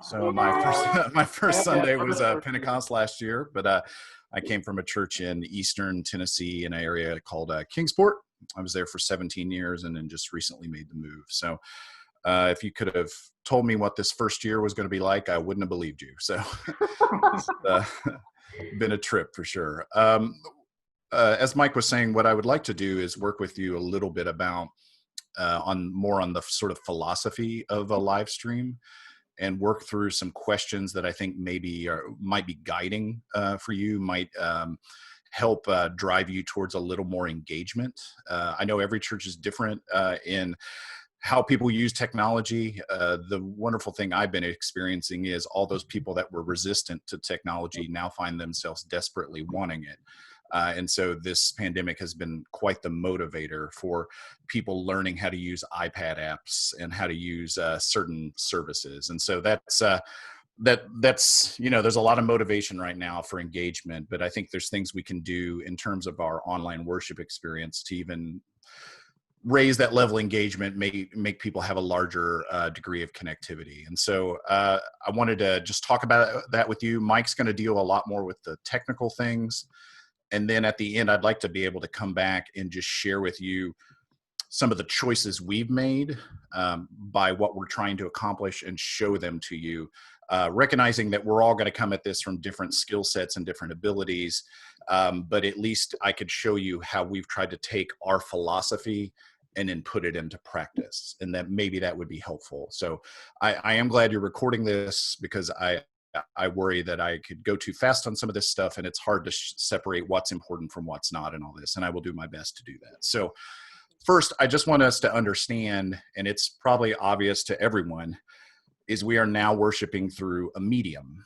So my first my first Sunday was Pentecost last year, but I came from a church in Eastern Tennessee in an area called Kingsport. I was there for 17 years and then just recently made the move. So if you could have told me what this first year was going to be like, I wouldn't have believed you. So it's been a trip for sure. As Mike was saying, what I would like to do is work with you a little bit about on the sort of philosophy of a live stream, and work through some questions that I think maybe might be guiding for you, might help drive you towards a little more engagement. I know every church is different in how people use technology. The wonderful thing I've been experiencing is all those people that were resistant to technology now find themselves desperately wanting it. And so this pandemic has been quite the motivator for people learning how to use iPad apps and how to use certain services. And so that's there's a lot of motivation right now for engagement, but I think there's things we can do in terms of our online worship experience to even raise that level of engagement, make people have a larger degree of connectivity. And so I wanted to just talk about that with you. Mike's going to deal a lot more with the technical things. And then at the end, I'd like to be able to come back and just share with you some of the choices we've made by what we're trying to accomplish and show them to you, recognizing that we're all going to come at this from different skill sets and different abilities. But at least I could show you how we've tried to take our philosophy and then put it into practice, and that maybe that would be helpful. So I am glad you're recording this, because I worry that I could go too fast on some of this stuff, and it's hard to separate what's important from what's not and all this, and I will do my best to do that. So first, I just want us to understand, and it's probably obvious to everyone, is we are now worshiping through a medium.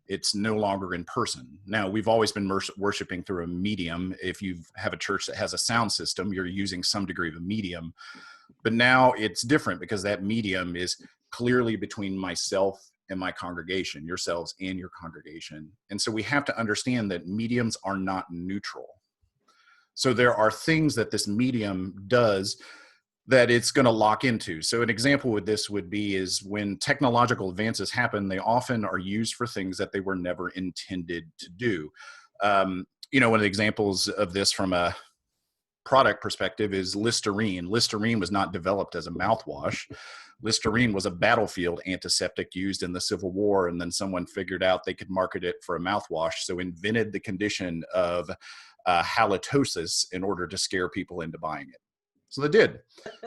It's no longer in person. Now, we've always been worshiping through a medium. If you have a church that has a sound system, you're using some degree of a medium. But now it's different, because that medium is clearly between myself and my congregation, yourselves and your congregation. And so we have to understand that mediums are not neutral. So there are things that this medium does that it's going to lock into. So an example with this would be is when technological advances happen, they often are used for things that they were never intended to do. One of the examples of this from a product perspective is Listerine. Listerine was not developed as a mouthwash. Listerine was a battlefield antiseptic used in the Civil War, and then someone figured out they could market it for a mouthwash, so invented the condition of halitosis in order to scare people into buying it. So they did.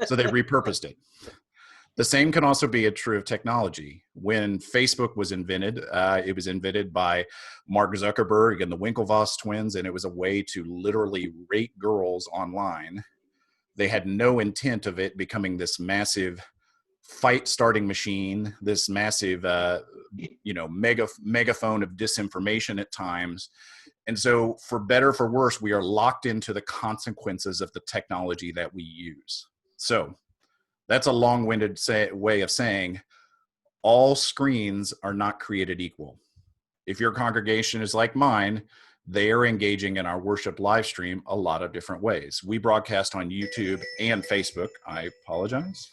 So they repurposed it. The same can also be true of technology. When Facebook was invented, it was invented by Mark Zuckerberg and the Winklevoss twins, and it was a way to literally rate girls online. They had no intent of it becoming this massive fight starting machine, this massive, megaphone of disinformation at times. And so for better, for worse, we are locked into the consequences of the technology that we use. So that's a long-winded way of saying all screens are not created equal. If your congregation is like mine, they are engaging in our worship live stream a lot of different ways. We broadcast on YouTube and Facebook. I apologize.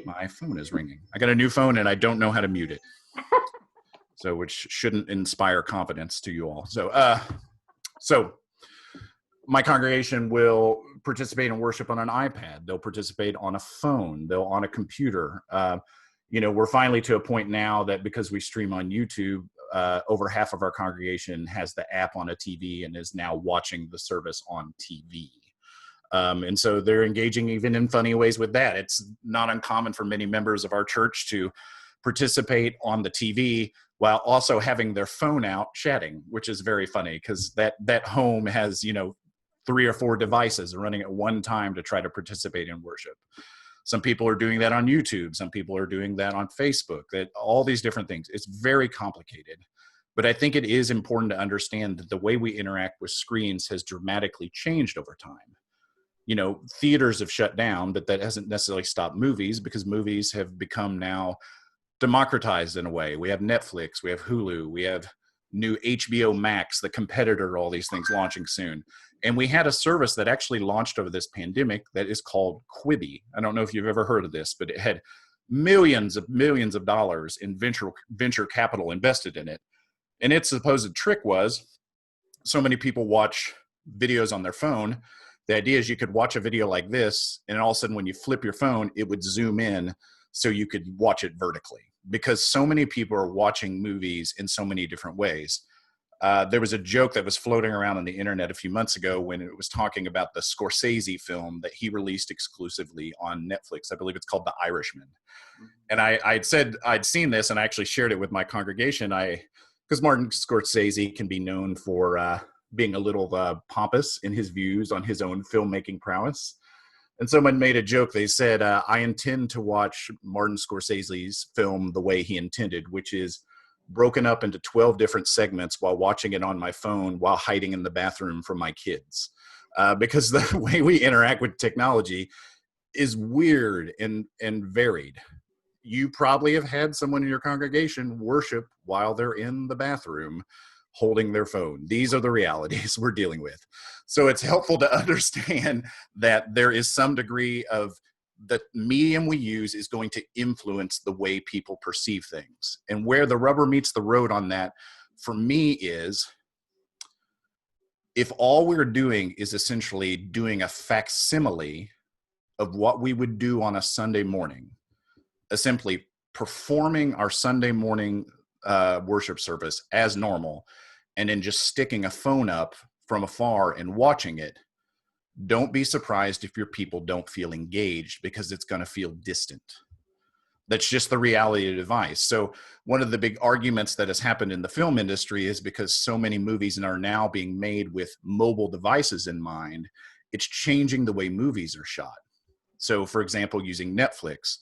My phone is ringing. I got a new phone and I don't know how to mute it. So, which shouldn't inspire confidence to you all. So my congregation will participate in worship on an iPad. They'll participate on a phone. They'll on a computer. We're finally to a point now that because we stream on YouTube, over half of our congregation has the app on a TV and is now watching the service on TV. And so they're engaging even in funny ways with that. It's not uncommon for many members of our church to participate on the TV while also having their phone out chatting, which is very funny, because that home has, 3 or 4 devices running at one time to try to participate in worship. Some people are doing that on YouTube. Some people are doing that on Facebook, that all these different things. It's very complicated. But I think it is important to understand that the way we interact with screens has dramatically changed over time. Theaters have shut down, but that hasn't necessarily stopped movies, because movies have become now democratized in a way. We have Netflix, we have Hulu, we have new HBO Max, the competitor to all these things launching soon. And we had a service that actually launched over this pandemic that is called Quibi. I don't know if you've ever heard of this, but it had millions of dollars in venture capital invested in it. And its supposed trick was, so many people watch videos on their phone. The idea is you could watch a video like this, and all of a sudden when you flip your phone, it would zoom in so you could watch it vertically, because so many people are watching movies in so many different ways. There was a joke that was floating around on the internet a few months ago when it was talking about the Scorsese film that he released exclusively on Netflix. I believe it's called The Irishman. And I'd said I'd seen this, and I actually shared it with my congregation. Because Martin Scorsese can be known for being a little pompous in his views on his own filmmaking prowess. And someone made a joke. They said, I intend to watch Martin Scorsese's film the way he intended, which is broken up into 12 different segments while watching it on my phone while hiding in the bathroom from my kids. Because the way we interact with technology is weird and varied. You probably have had someone in your congregation worship while they're in the bathroom holding their phone. These are the realities we're dealing with. So it's helpful to understand that there is some degree of the medium we use is going to influence the way people perceive things. And where the rubber meets the road on that, for me, is if all we're doing is essentially doing a facsimile of what we would do on a Sunday morning, simply performing our Sunday morning worship service as normal, and then just sticking a phone up from afar and watching it, don't be surprised if your people don't feel engaged, because it's going to feel distant. That's just the reality of the device. So one of the big arguments that has happened in the film industry is because so many movies are now being made with mobile devices in mind, it's changing the way movies are shot. So for example, using Netflix,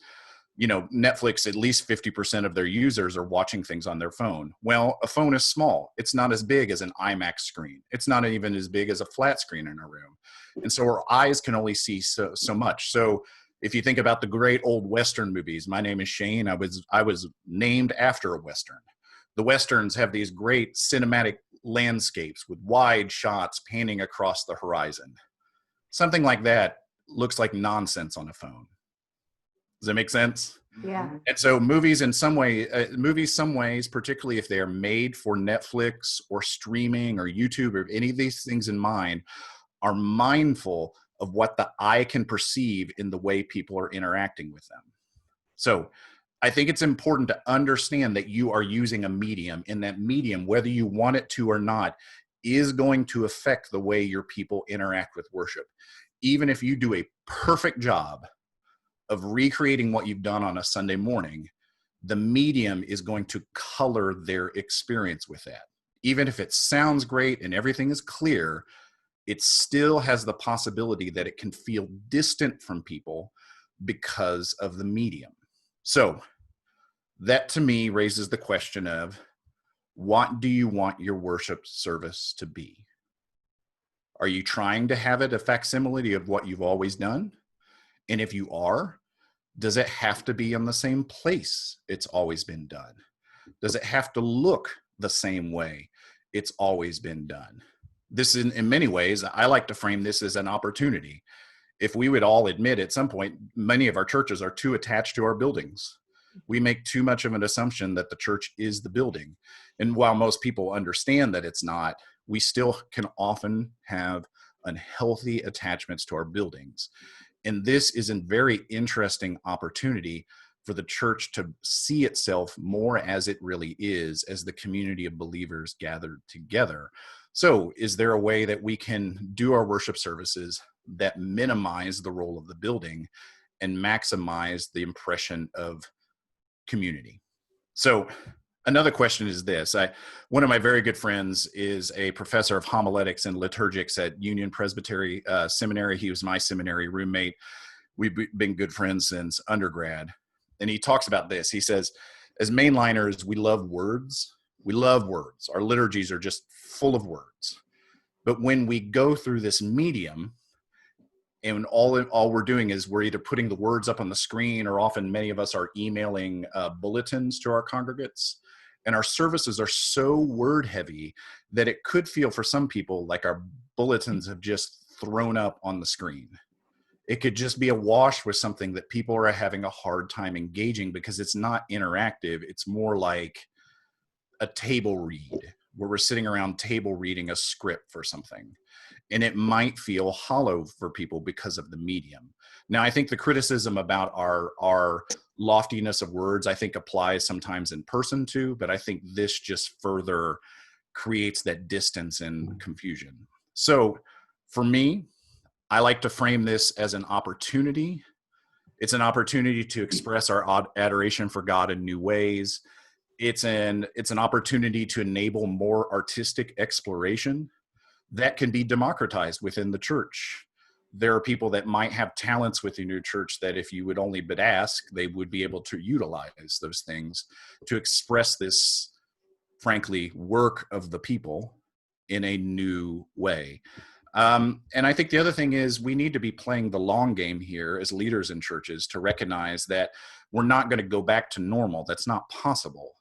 Netflix, at least 50% of their users are watching things on their phone. Well, a phone is small. It's not as big as an IMAX screen. It's not even as big as a flat screen in a room. And so our eyes can only see so much. So if you think about the great old Western movies, My Name is Shane, I was named after a Western. The Westerns have these great cinematic landscapes with wide shots panning across the horizon. Something like that looks like nonsense on a phone. Does that make sense? Yeah. And so movies in some ways, particularly if they are made for Netflix or streaming or YouTube or any of these things in mind, are mindful of what the eye can perceive in the way people are interacting with them. So I think it's important to understand that you are using a medium, and that medium, whether you want it to or not, is going to affect the way your people interact with worship. Even if you do a perfect job of recreating what you've done on a Sunday morning, the medium is going to color their experience with that. Even if it sounds great and everything is clear, it still has the possibility that it can feel distant from people because of the medium. So that to me raises the question of, what do you want your worship service to be? Are you trying to have it a facsimile of what you've always done? And if you are, does it have to be in the same place it's always been done? Does it have to look the same way it's always been done? This is, in many ways, I like to frame this as an opportunity. If we would all admit at some point, many of our churches are too attached to our buildings. We make too much of an assumption that the church is the building. And while most people understand that it's not, we still can often have unhealthy attachments to our buildings. And this is a very interesting opportunity for the church to see itself more as it really is, as the community of believers gathered together. So is there a way that we can do our worship services that minimize the role of the building and maximize the impression of community? So another question is this. One of my very good friends is a professor of homiletics and liturgics at Union Presbytery Seminary. He was my seminary roommate. We've been good friends since undergrad. And he talks about this. He says, as mainliners, we love words. We love words. Our liturgies are just full of words. But when we go through this medium, and all we're doing is we're either putting the words up on the screen, or often many of us are emailing bulletins to our congregates. And our services are so word heavy that it could feel for some people like our bulletins have just thrown up on the screen. It could just be awash with something that people are having a hard time engaging because it's not interactive. It's more like a table read where we're sitting around table reading a script for something. And it might feel hollow for people because of the medium. Now, I think the criticism about our loftiness of words, I think applies sometimes in person too, but I think this just further creates that distance and confusion. So for me, I like to frame this as an opportunity. It's an opportunity to express our adoration for God in new ways. It's an opportunity to enable more artistic exploration that can be democratized within the church. There are people that might have talents within your church that if you would only but ask, they would be able to utilize those things to express this, frankly, work of the people in a new way. And I think the other thing is we need to be playing the long game here as leaders in churches to recognize that we're not going to go back to normal. That's not possible.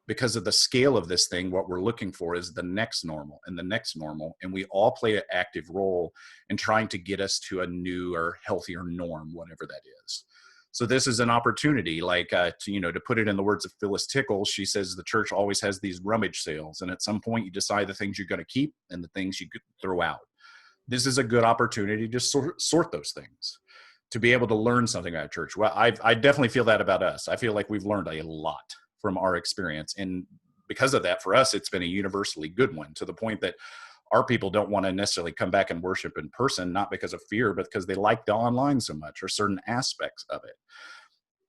Because of the scale of this thing, what we're looking for is the next normal and the next normal. And we all play an active role in trying to get us to a new or healthier norm, whatever that is. So this is an opportunity, like, to put it in the words of Phyllis Tickle, she says the church always has these rummage sales. And at some point you decide the things you're going to keep and the things you could throw out. This is a good opportunity to sort those things, to be able to learn something about church. Well, I definitely feel that about us. I feel like we've learned a lot from our experience. And because of that, for us, it's been a universally good one, to the point that our people don't want to necessarily come back and worship in person, not because of fear, but because they like the online so much or certain aspects of it.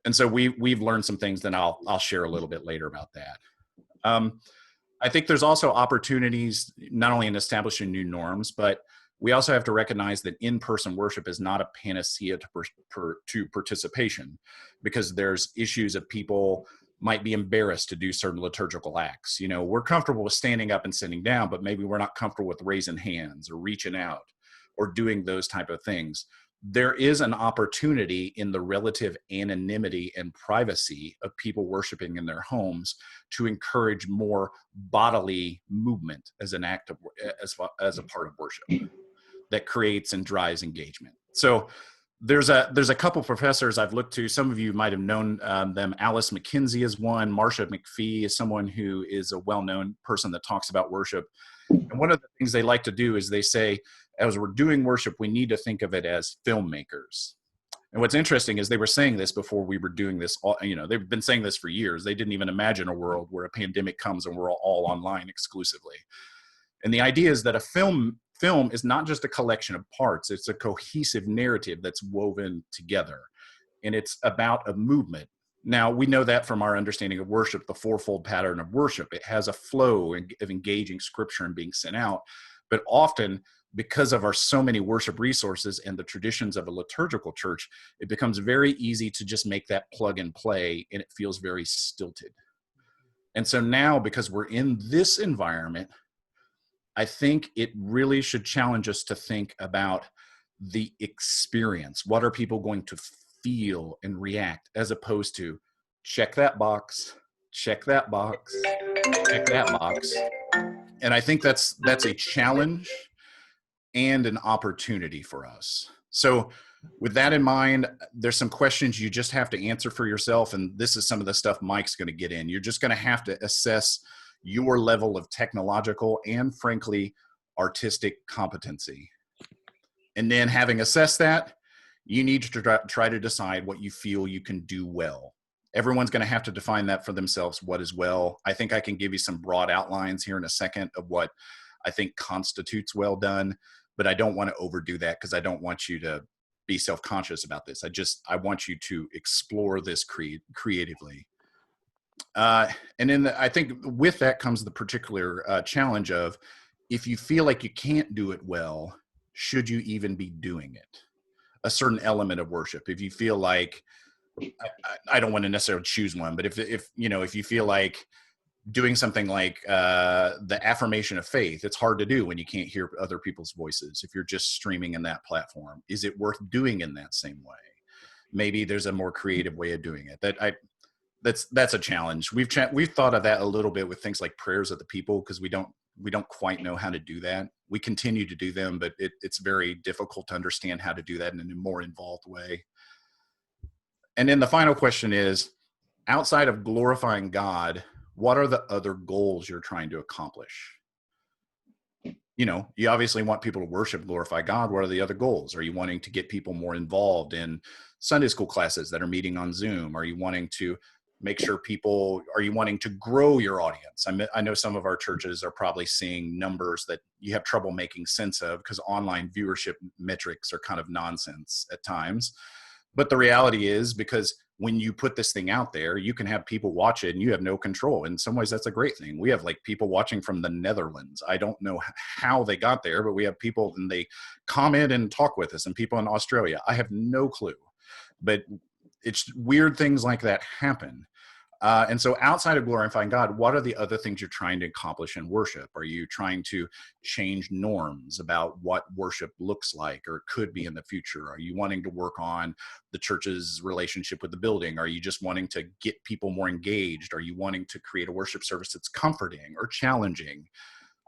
And so we've learned some things that I'll share a little bit later about that. I think there's also opportunities, not only in establishing new norms, but we also have to recognize that in-person worship is not a panacea to participation, because there's issues of people might be embarrassed to do certain liturgical acts. We're comfortable with standing up and sitting down, but maybe we're not comfortable with raising hands or reaching out or doing those type of things. There is an opportunity in the relative anonymity and privacy of people worshiping in their homes to encourage more bodily movement as an act of, as a part of worship that creates and drives engagement. So there's a couple professors I've looked to. Some of you might have known them. Alice McKenzie is one. Marcia McPhee is someone who is a well-known person that talks about worship. And one of the things they like to do is they say, as we're doing worship, we need to think of it as filmmakers. And what's interesting is they were saying this before we were doing this. They've been saying this for years. They didn't even imagine a world where a pandemic comes and we're all online exclusively. And the idea is that a film is not just a collection of parts. It's a cohesive narrative that's woven together. And it's about a movement. Now, we know that from our understanding of worship, the fourfold pattern of worship. It has a flow of engaging scripture and being sent out. But often, because of our so many worship resources and the traditions of a liturgical church, it becomes very easy to just make that plug and play, and it feels very stilted. And so now, because we're in this environment, I think it really should challenge us to think about the experience. What are people going to feel and react, as opposed to check that box, check that box, check that box. And I think that's a challenge and an opportunity for us. So with that in mind, there's some questions you just have to answer for yourself. And this is some of the stuff Mike's going to get in. You're just going to have to assess your level of technological and, frankly, artistic competency. And then, having assessed that, you need to try to decide what you feel you can do well. Everyone's going to have to define that for themselves, what is well. I think I can give you some broad outlines here in a second of what I think constitutes well done, but I don't want to overdo that because I don't want you to be self-conscious about this. I want you to explore this creatively. And then I think with that comes the particular challenge of, if you feel like you can't do it well, should you even be doing it? A certain element of worship. If you feel like, I don't want to necessarily choose one, but if you feel like doing something like the affirmation of faith, it's hard to do when you can't hear other people's voices. If you're just streaming in that platform, is it worth doing in that same way? Maybe there's a more creative way of doing it. That's a challenge. We've thought of that a little bit with things like prayers of the people, because we don't we don't quite know how to do that. We continue to do them, but it's very difficult to understand how to do that in a more involved way. And then the final question is, outside of glorifying God, what are the other goals you're trying to accomplish? You know, you obviously want people to worship, glorify God. What are the other goals? Are you wanting to get people more involved in Sunday school classes that are meeting on Zoom? Are you wanting to make sure people, are you wanting to grow your audience? I know some of our churches are probably seeing numbers that you have trouble making sense of because online viewership metrics are kind of nonsense at times. But the reality is, because when you put this thing out there, you can have people watch it and you have no control. In some ways, that's a great thing. We have like people watching from the Netherlands. I don't know how they got there, but we have people and they comment and talk with us, and people in Australia. I have no clue, but it's weird things like that happen. And so outside of glorifying God, what are the other things you're trying to accomplish in worship? Are you trying to change norms about what worship looks like or could be in the future? Are you wanting to work on the church's relationship with the building? Are you just wanting to get people more engaged? Are you wanting to create a worship service that's comforting or challenging?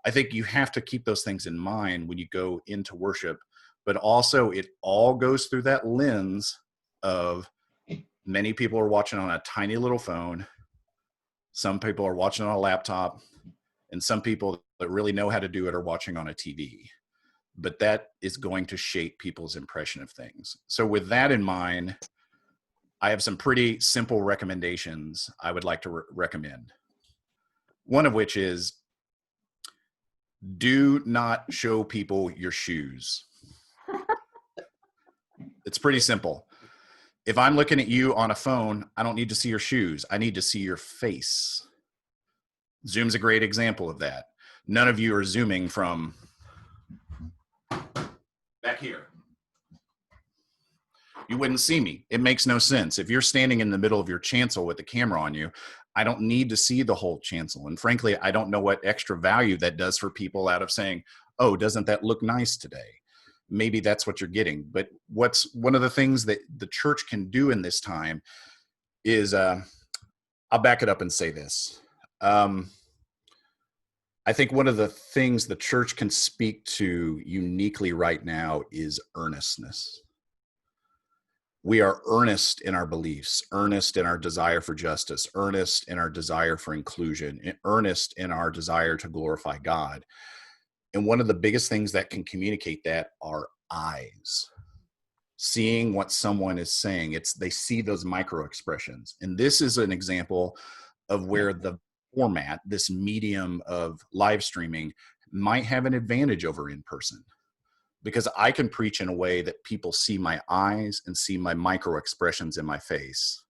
I think you have to keep those things in mind when you go into worship, but also it all goes through that lens of many people are watching on a tiny little phone. Some people are watching on a laptop, and some people that really know how to do it are watching on a TV. But that is going to shape people's impression of things. So with that in mind, I have some pretty simple recommendations I would like to recommend. One of which is, do not show people your shoes. It's pretty simple. If I'm looking at you on a phone, I don't need to see your shoes. I need to see your face. Zoom's a great example of that. None of you are Zooming from back here. You wouldn't see me. It makes no sense. If you're standing in the middle of your chancel with the camera on you, I don't need to see the whole chancel. And frankly, I don't know what extra value that does for people out of saying, oh, doesn't that look nice today? Maybe that's what you're getting. But what's one of the things that the church can do in this time is, I'll back it up and say this. I think one of the things the church can speak to uniquely right now is earnestness. We are earnest in our beliefs, earnest in our desire for justice, earnest in our desire for inclusion, earnest in our desire to glorify God. And one of the biggest things that can communicate that are eyes. Seeing what someone is saying. They see those micro expressions. And this is an example of where the format, this medium of live streaming, might have an advantage over in person. Because I can preach in a way that people see my eyes and see my micro expressions in my face.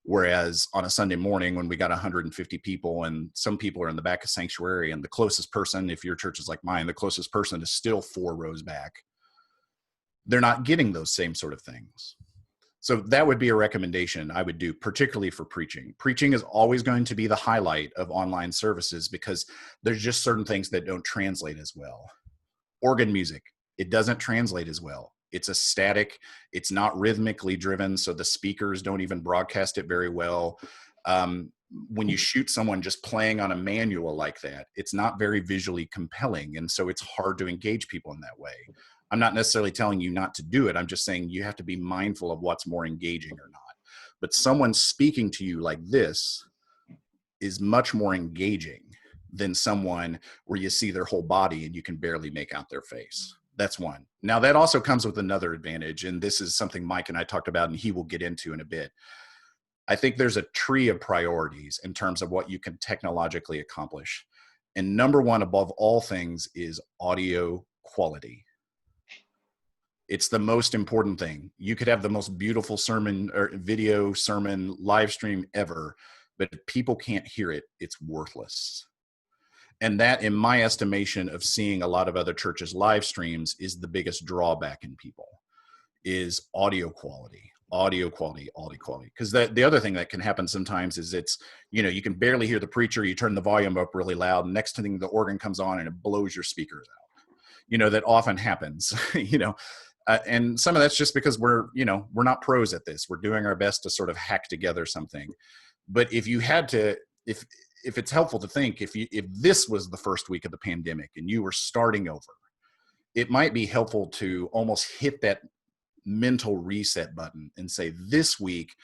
Whereas on a Sunday morning when we got 150 people and some people are in the back of sanctuary, and the closest person, if your church is like mine, the closest person is still 4 rows back. They're not getting those same sort of things. So that would be a recommendation I would do, particularly for preaching. Preaching is always going to be the highlight of online services because there's just certain things that don't translate as well. Organ music, it doesn't translate as well. It's a static, it's not rhythmically driven, so the speakers don't even broadcast it very well. When you shoot someone just playing on a manual like that, it's not very visually compelling, and so it's hard to engage people in that way. I'm not necessarily telling you not to do it. I'm just saying you have to be mindful of what's more engaging or not. But someone speaking to you like this is much more engaging than someone where you see their whole body and you can barely make out their face. That's one. Now, that also comes with another advantage, and this is something Mike and I talked about, and he will get into in a bit. I think there's a tree of priorities in terms of what you can technologically accomplish. And number one, above all things, is audio quality. It's the most important thing. You could have the most beautiful sermon or video sermon live stream ever, but if people can't hear it, it's worthless. And that, in my estimation of seeing a lot of other churches' live streams, is the biggest drawback in people, is audio quality. Because the other thing that can happen sometimes is you can barely hear the preacher, you turn the volume up really loud, and next thing the organ comes on and it blows your speakers out. That often happens, and some of that's just because we're not pros at this. We're doing our best to sort of hack together something. But if if it's helpful to think, if this was the first week of the pandemic and you were starting over, it might be helpful to almost hit that mental reset button and say, this week,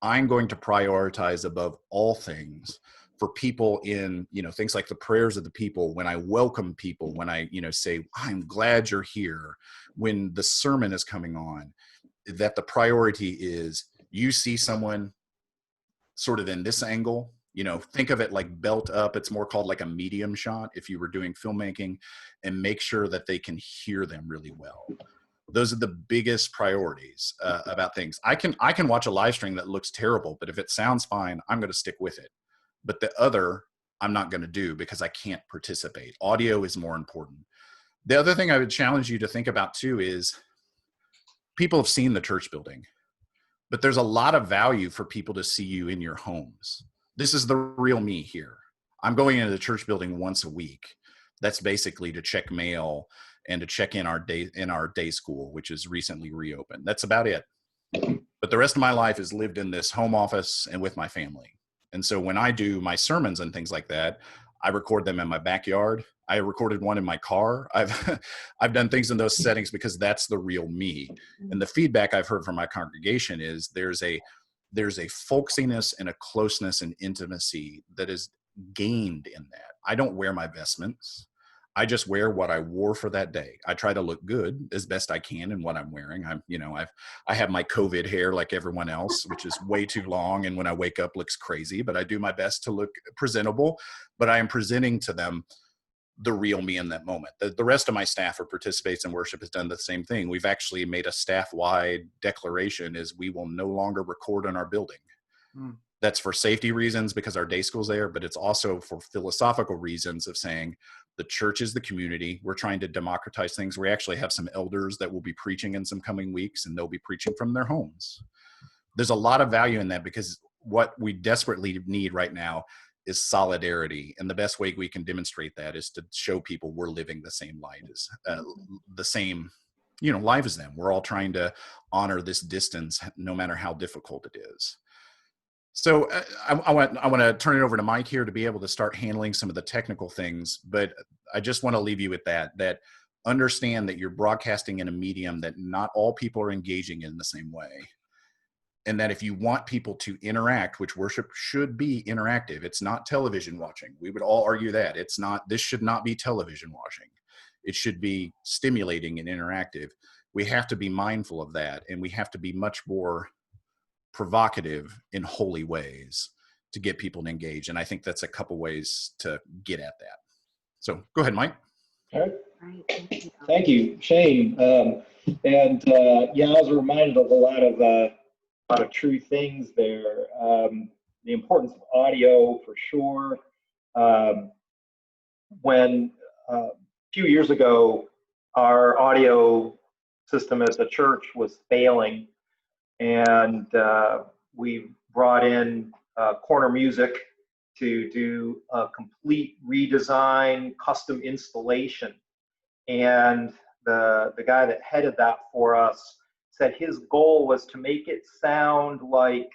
I'm going to prioritize above all things for people in, things like the prayers of the people, when I welcome people, when I, say, I'm glad you're here, when the sermon is coming on, that the priority is you see someone sort of in this angle, think of it like belt up. It's more called like a medium shot if you were doing filmmaking, and make sure that they can hear them really well. Those are the biggest priorities about things. I can watch a live stream that looks terrible, but if it sounds fine, I'm going to stick with it. But the other, I'm not going to do because I can't participate. Audio is more important. The other thing I would challenge you to think about too is people have seen the church building, but there's a lot of value for people to see you in your homes. This is the real me here. I'm going into the church building once a week. That's basically to check mail and to check in our day school, which is recently reopened. That's about it. But the rest of my life is lived in this home office and with my family. And so when I do my sermons and things like that, I record them in my backyard. I recorded one in my car. I've done things in those settings because that's the real me. And the feedback I've heard from my congregation is there's a folksiness and a closeness and intimacy that is gained in that. I don't wear my vestments. I just wear what I wore for that day. I try to look good as best I can in what I'm wearing. I have my COVID hair like everyone else, which is way too long, and when I wake up looks crazy, but I do my best to look presentable. But I am presenting to them the real me in that moment. The rest of my staff who participates in worship has done the same thing. We've actually made a staff-wide declaration is we will no longer record in our building. That's for safety reasons because our day school's there, but it's also for philosophical reasons of saying the church is the community. We're trying to democratize things. We actually have some elders that will be preaching in some coming weeks, and they'll be preaching from their homes. There's a lot of value in that because what we desperately need right now is solidarity. And the best way we can demonstrate that is to show people we're living the same life as the same, life as them. We're all trying to honor this distance, no matter how difficult it is. So I want to turn it over to Mike here to be able to start handling some of the technical things, but I just want to leave you with that understand that you're broadcasting in a medium that not all people are engaging in the same way. And that if you want people to interact, which worship should be interactive, it's not television watching. We would all argue that this should not be television watching. It should be stimulating and interactive. We have to be mindful of that, and we have to be much more provocative in holy ways to get people to engage. And I think that's a couple ways to get at that. So go ahead, Mike. All right. Thank you, Shane. I was reminded of a lot of true things there. The importance of audio, for sure. When a few years ago, our audio system at the church was failing, and we brought in Corner Music to do a complete redesign, custom installation. And the guy that headed that for us said his goal was to make it sound like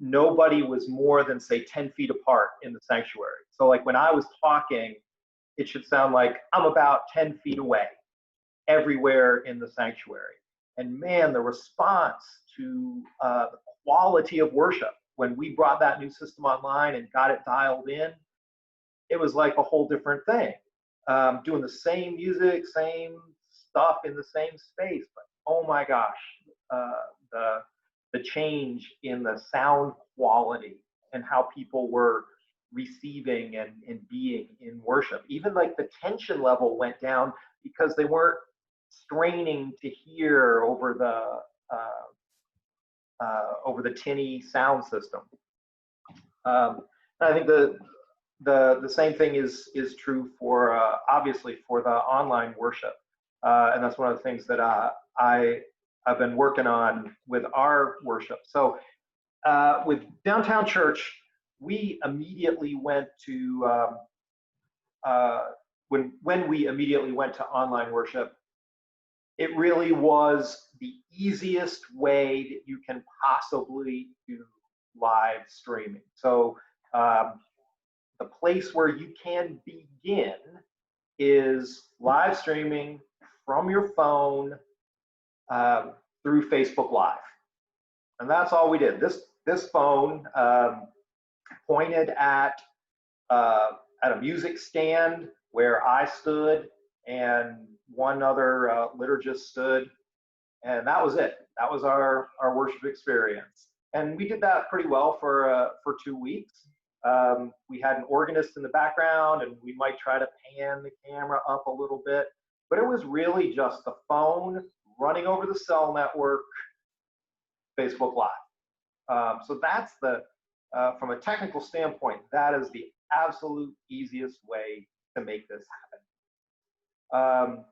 nobody was more than, say, 10 feet apart in the sanctuary. So like when I was talking, it should sound like I'm about 10 feet away everywhere in the sanctuary. And man, the response to the quality of worship when we brought that new system online and got it dialed in, it was like a whole different thing. Doing the same music, same stuff in the same space, but oh my gosh, the change in the sound quality and how people were receiving and being in worship. Even like the tension level went down because they weren't straining to hear over the tinny sound system. I think the same thing is true for obviously for the online worship, and that's one of the things that I've been working on with our worship. So with Downtown Church, we immediately went to when we immediately went to online worship. It really was the easiest way that you can possibly do live streaming. So place where you can begin is live streaming from your phone through Facebook Live. And that's all we did. This phone pointed at a music stand where I stood and one other liturgist stood, and that was it. That was our worship experience. And we did that pretty well for 2 weeks. We had an organist in the background, and we might try to pan the camera up a little bit, but it was really just the phone running over the cell network, Facebook Live. So that's from a technical standpoint, that is the absolute easiest way to make this happen.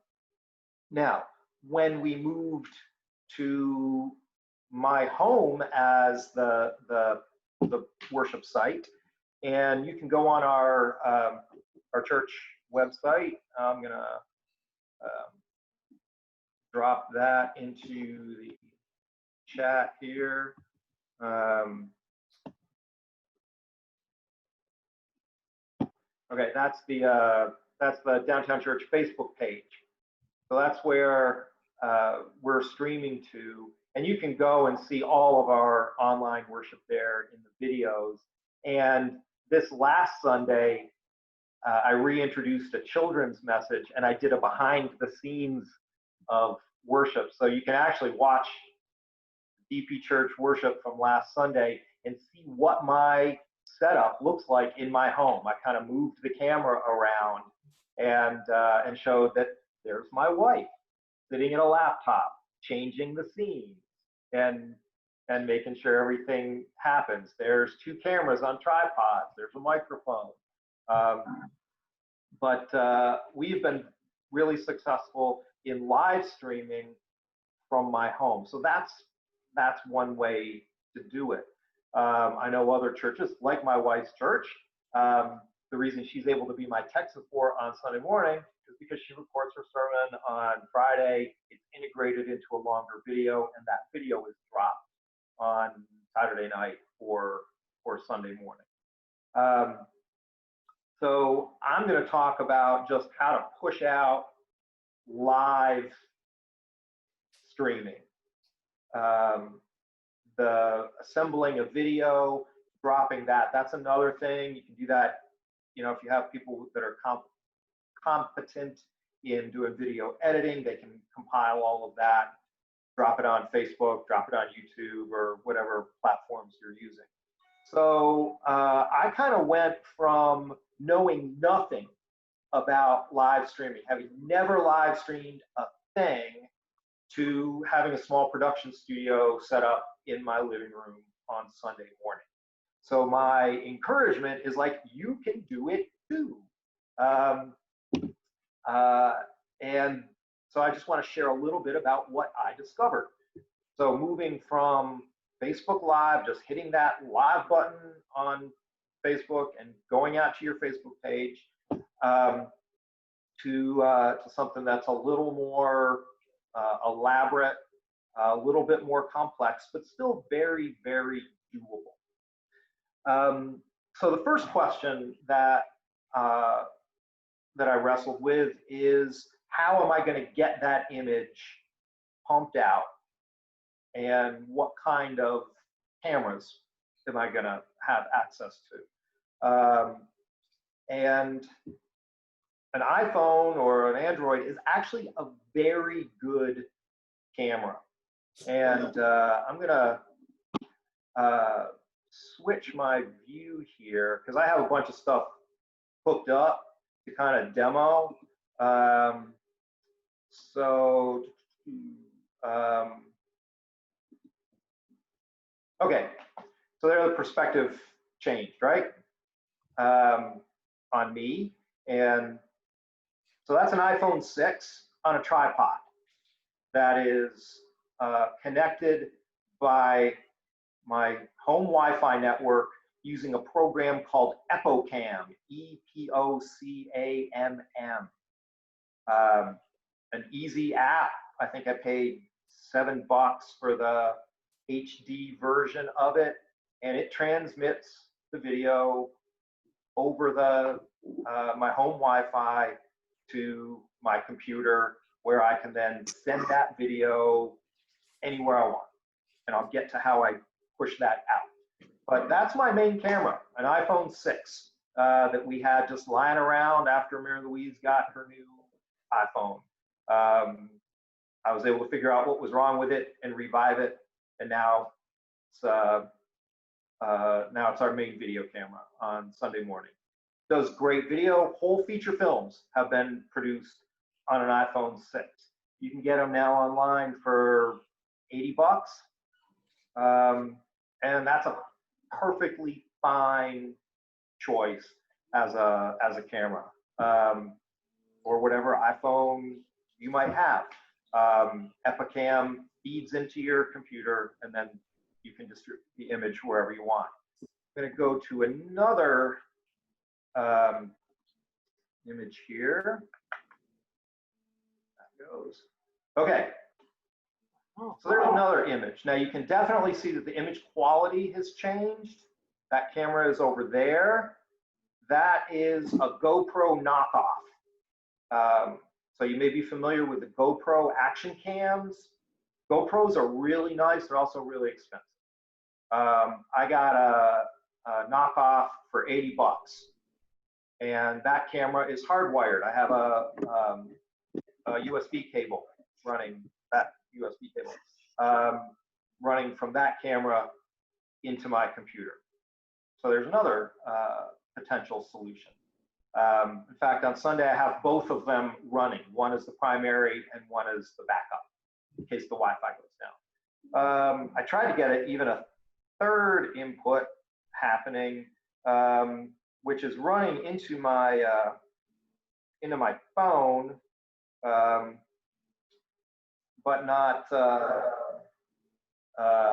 Now, when we moved to my home as the worship site, and you can go on our church website. I'm gonna drop that into the chat here. Okay, that's the Downtown Church Facebook page. So that's where we're streaming to, and you can go and see all of our online worship there in the videos. And this last Sunday, I reintroduced a children's message, and I did a behind the scenes of worship. So you can actually watch DP Church worship from last Sunday and see what my setup looks like in my home. I kind of moved the camera around and showed that there's my wife sitting in a laptop, changing the scenes and making sure everything happens. There's 2 cameras on tripods. There's a microphone. But we've been really successful in live streaming from my home. So that's one way to do it. I know other churches, like my wife's church, the reason she's able to be my tech support on Sunday morning is because she records her sermon on Friday. It's integrated into a longer video, and that video is dropped on Saturday night or Sunday morning. So I'm going to talk about just how to push out live streaming. The assembling a video, dropping that's another thing. You can do that, if you have people that are competent in doing video editing, they can compile all of that, drop it on Facebook, drop it on YouTube, or whatever platforms you're using. So I kind of went from knowing nothing about live streaming, having never live streamed a thing, to having a small production studio set up in my living room on Sunday morning. So my encouragement is, like, you can do it too. And so I just want to share a little bit about what I discovered. So moving from Facebook Live, just hitting that live button on Facebook and going out to your Facebook page, to something that's a little more elaborate, a little bit more complex, but still very, very doable. So the first question that I wrestled with is, how am I going to get that image pumped out, and what kind of cameras am I going to have access to? And an iPhone or an Android is actually a very good camera. And I'm going to switch my view here, because I have a bunch of stuff hooked up to kind of demo. Okay, so there the perspective changed, right? On me. And so that's an iPhone 6 on a tripod that is connected by my home Wi-Fi network using a program called EpoCam, EpoCamm. An easy app. I think I paid $7 for the HD version of it, and it transmits the video over the my home Wi-Fi to my computer, where I can then send that video anywhere I want. And I'll get to how I push that out. But that's my main camera, an iPhone 6 that we had just lying around after Mary Louise got her new iPhone. I was able to figure out what was wrong with it and revive it, and now it's our main video camera on Sunday morning. Does great video. Whole feature films have been produced on an iPhone 6. You can get them now online for $80, and that's a perfectly fine choice as a camera, or whatever iPhone you might have. Epicam feeds into your computer, and then you can distribute the image wherever you want. I'm going to go to another image here. That goes. Okay. So there's another image. Now you can definitely see that the image quality has changed. That camera is over there. That is a GoPro knockoff. So you may be familiar with the GoPro action cams. GoPros are really nice. They're also really expensive. I got a knockoff for $80, and that camera is hardwired. I have a USB cable running, that USB cable, running from that camera into my computer. So there's another potential solution. In fact, on Sunday, I have both of them running. One is the primary and one is the backup in case the Wi-Fi goes down. I tried to get it even a third input happening, which is running into my phone, but not.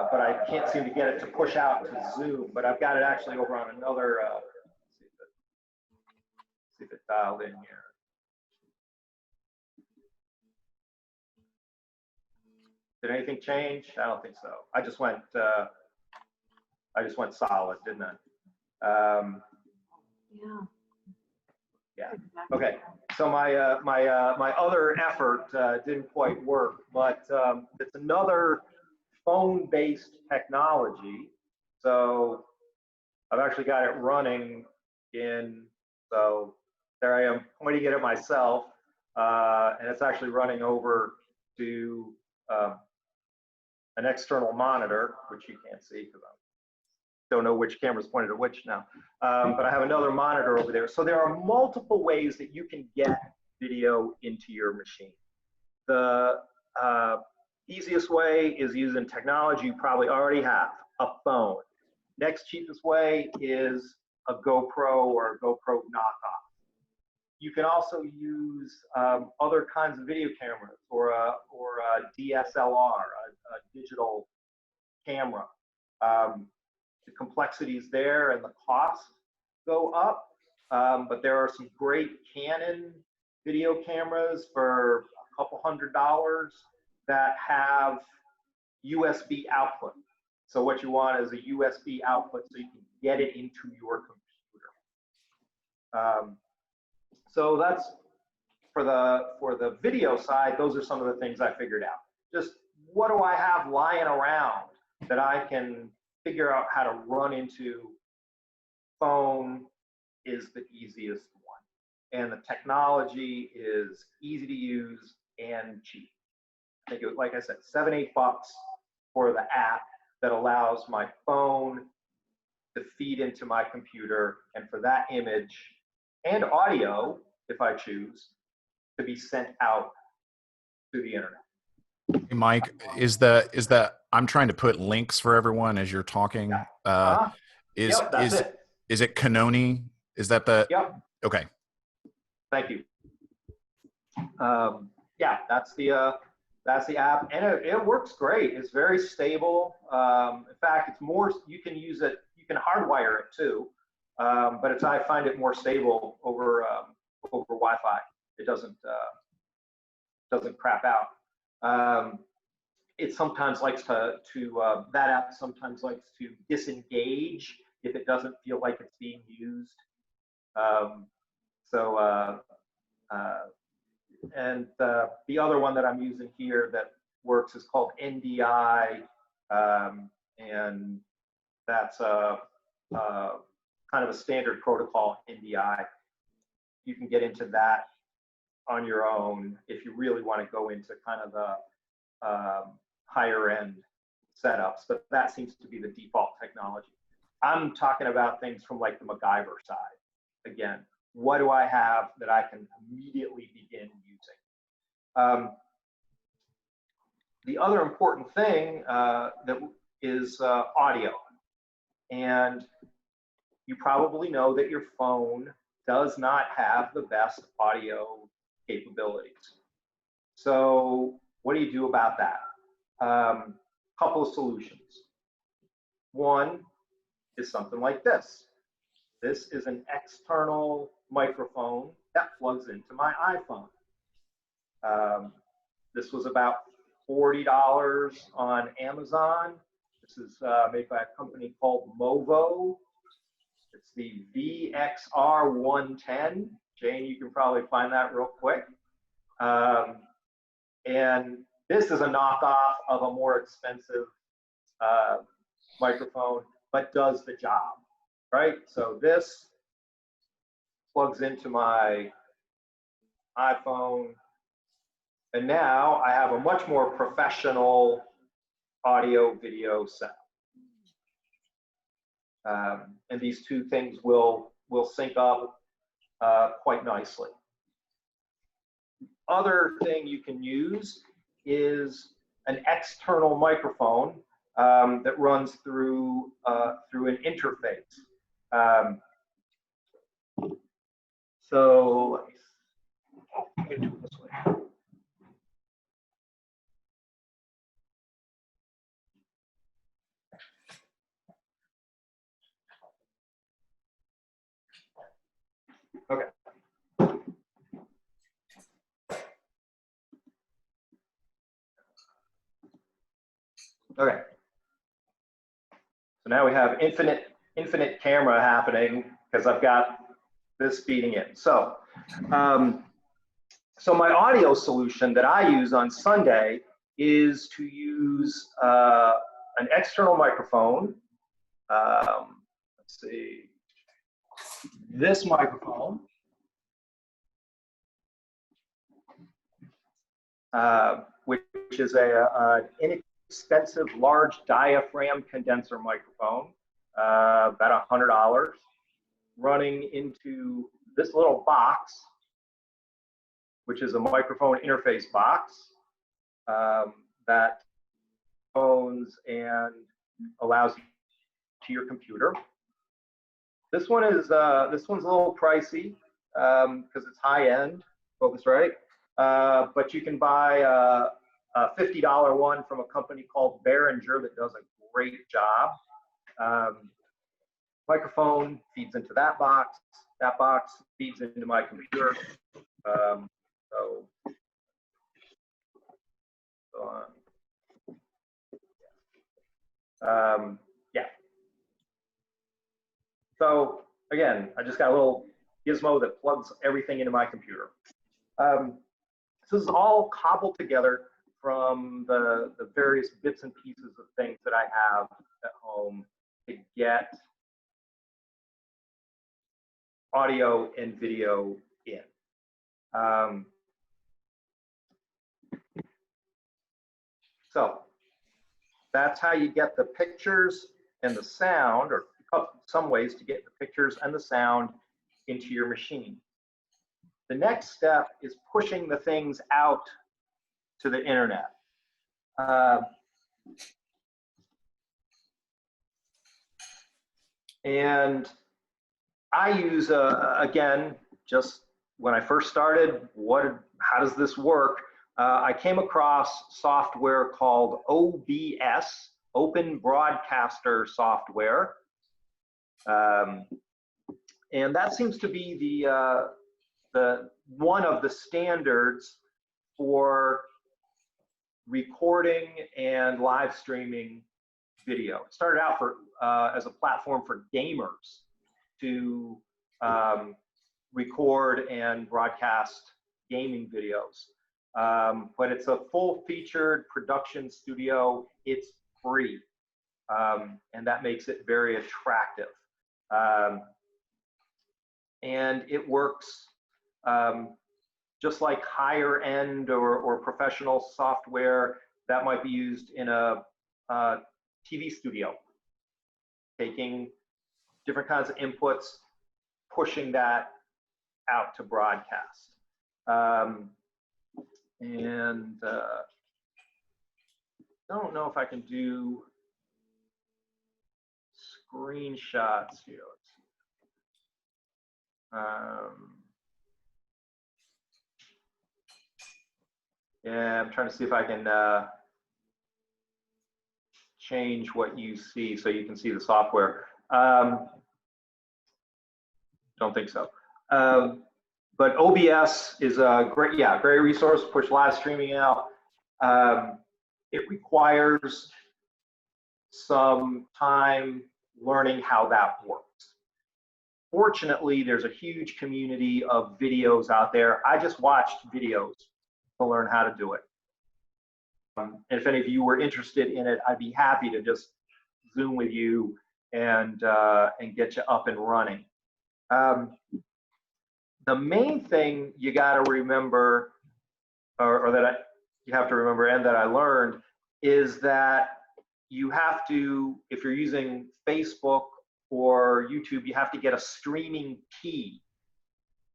But I can't seem to get it to push out to Zoom. But I've got it actually over on another. See if it dialed in here. Did anything change? I don't think so. I just went solid, didn't I? Yeah. Okay. So my other effort didn't quite work, but it's another phone-based technology. So I've actually got it running in. So there I am pointing it at myself, and it's actually running over to an external monitor, which you can't see because I don't know which camera's pointed at which now. But I have another monitor over there. So there are multiple ways that you can get video into your machine. The easiest way is using technology you probably already have, a phone. Next cheapest way is a GoPro or a GoPro knockoff. You can also use other kinds of video cameras or a DSLR, a digital camera. The complexities there and the cost go up, but there are some great Canon video cameras for a couple $100 that have USB output. So what you want is a USB output so you can get it into your computer. So that's for the video side. Those are some of the things I figured out. Just what do I have lying around that I can figure out how to run into? Phone is the easiest one, and the technology is easy to use and cheap. I think it was, like I said, $7, $8 for the app that allows my phone to feed into my computer, and for that image and audio, if I choose, to be sent out to the internet. Hey, Mike, I'm trying to put links for everyone as you're talking. Yep, that's it. Is it Canoni? Is that the? Yep. Okay. Thank you. Yeah, that's the app, and it works great. It's very stable. In fact, it's more. You can use it. You can hardwire it too, but I find it more stable over Wi-Fi. It doesn't crap out. It sometimes likes that app sometimes likes to disengage if it doesn't feel like it's being used. Um, so, the other one that I'm using here that works is called NDI, and that's kind of a standard protocol, NDI. You can get into that on your own if you really want to go into kind of the higher end setups, but that seems to be the default technology. I'm talking about things from like the MacGyver side. Again, what do I have that I can immediately begin using? The other important thing that is audio. And you probably know that your phone does not have the best audio capabilities. So what do you do about that? Couple of solutions. One is something like this. This is an external microphone that plugs into my iPhone. This was about $40 on Amazon. This is made by a company called Movo. It's the VXR110. Jane, you can probably find that real quick. And this is a knockoff of a more expensive microphone, but does the job, right? So this plugs into my iPhone, and now I have a much more professional audio video setup. And these two things will sync up quite nicely. Other thing you can use is an external microphone that runs through an interface. So let me do it this way. Okay. Okay. So now we have infinite camera happening because I've got this feeding in. So, so my audio solution that I use on Sunday is to use an external microphone. Let's see, this microphone. Which is an inexpensive large diaphragm condenser microphone, about $100, running into this little box, which is a microphone interface box that phones and allows you to your computer. This one is this one's a little pricey because it's high end, Focusrite. But you can buy a $50 one from a company called Behringer that does a great job. Microphone feeds into that box. That box feeds into my computer. Yeah. So again, I just got a little gizmo that plugs everything into my computer. So this is all cobbled together from the various bits and pieces of things that I have at home to get audio and video in. So that's how you get the pictures and the sound, or some ways to get the pictures and the sound into your machine. The next step is pushing the things out to the internet. And I use, again, just when I first started, how does this work? I came across software called OBS, Open Broadcaster Software. And that seems to be the one of the standards for recording and live streaming video. It started out as a platform for gamers to record and broadcast gaming videos. But it's a full-featured production studio. It's free, and that makes it very attractive. And it works just like higher end or professional software that might be used in a TV studio, taking different kinds of inputs, pushing that out to broadcast. And I don't know if I can do screenshots here. Let's see. Yeah, I'm trying to see if I can change what you see so you can see the software. Don't think so. But OBS is a great resource to push live streaming out. It requires some time learning how that works. Fortunately, there's a huge community of videos out there. I just watched videos to learn how to do it. And if any of you were interested in it, I'd be happy to just Zoom with you and get you up and running. The main thing you got to remember, or that you have to remember, and that I learned, is that you have to, if you're using Facebook or YouTube, you have to get a streaming key,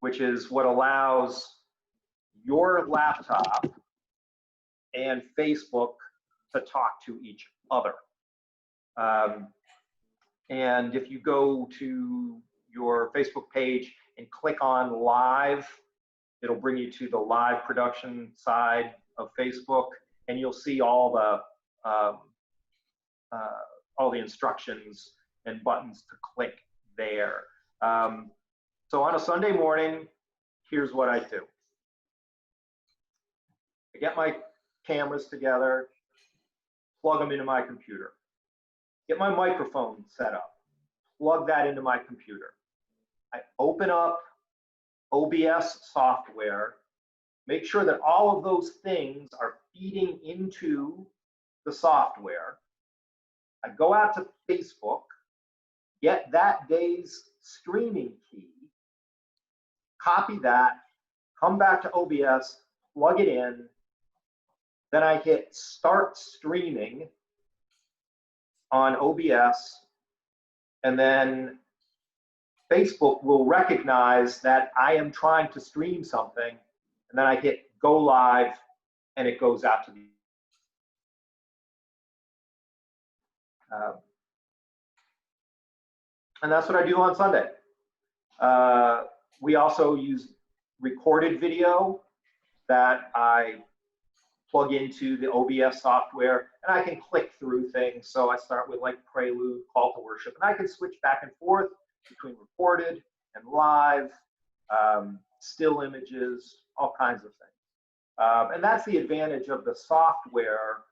which is what allows your laptop and Facebook to talk to each other. And if you go to your Facebook page and click on live, it'll bring you to the live production side of Facebook, and you'll see all the instructions and buttons to click there. So on a Sunday morning, here's what I do. I get my cameras together, plug them into my computer, get my microphone set up, plug that into my computer. I open up OBS software, make sure that all of those things are feeding into the software. I go out to Facebook, get that day's streaming key, copy that, come back to OBS, plug it in, then I hit start streaming on OBS, and then Facebook will recognize that I am trying to stream something, and then I hit go live, and it goes out to the and that's what I do on Sunday. We also use recorded video that I plug into the OBS software, and I can click through things. So I start with like Prelude, Call to Worship, and I can switch back and forth between recorded and live, still images, all kinds of things. And that's the advantage of the software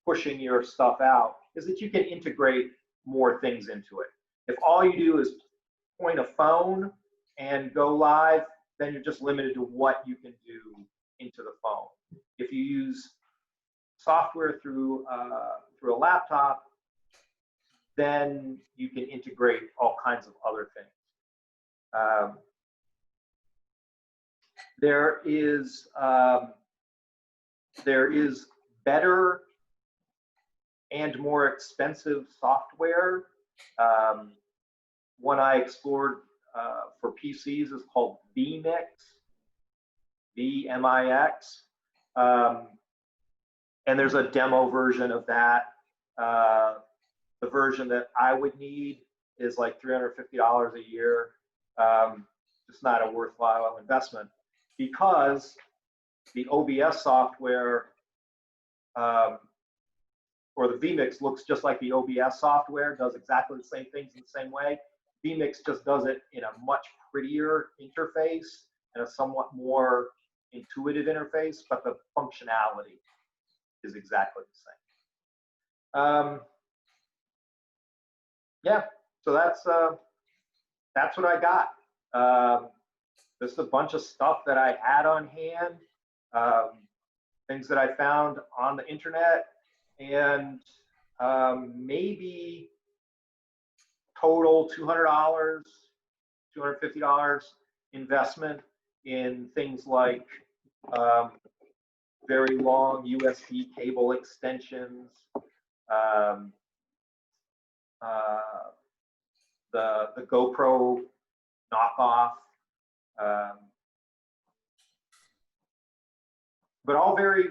pushing your stuff out, is that you can integrate more things into it. If all you do is point a phone and go live, then you're just limited to what you can do into the phone. If you use software through a laptop, then you can integrate all kinds of other things. There is better and more expensive software. One I explored for PCs is called vMix, V-M-I-X. And there's a demo version of that. The version that I would need is like $350 a year. Just not a worthwhile investment, because the OBS software or the vMix looks just like the OBS software, does exactly the same things in the same way. vMix just does it in a much prettier interface and a somewhat more intuitive interface, but the functionality is exactly the same. Yeah, so that's what I got. Just a bunch of stuff that I had on hand, things that I found on the internet, and maybe total $200, $250 investment in things like very long USB cable extensions, the GoPro knockoff, but all very,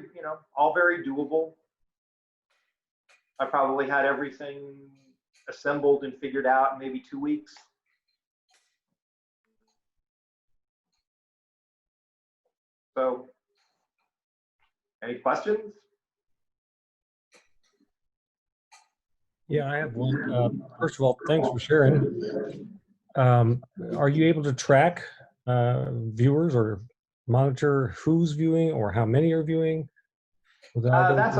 all very doable. I probably had everything assembled and figured out in maybe 2 weeks. So, any questions? Yeah, I have one. First of all, thanks for sharing. Are you able to track viewers or monitor who's viewing or how many are viewing? That's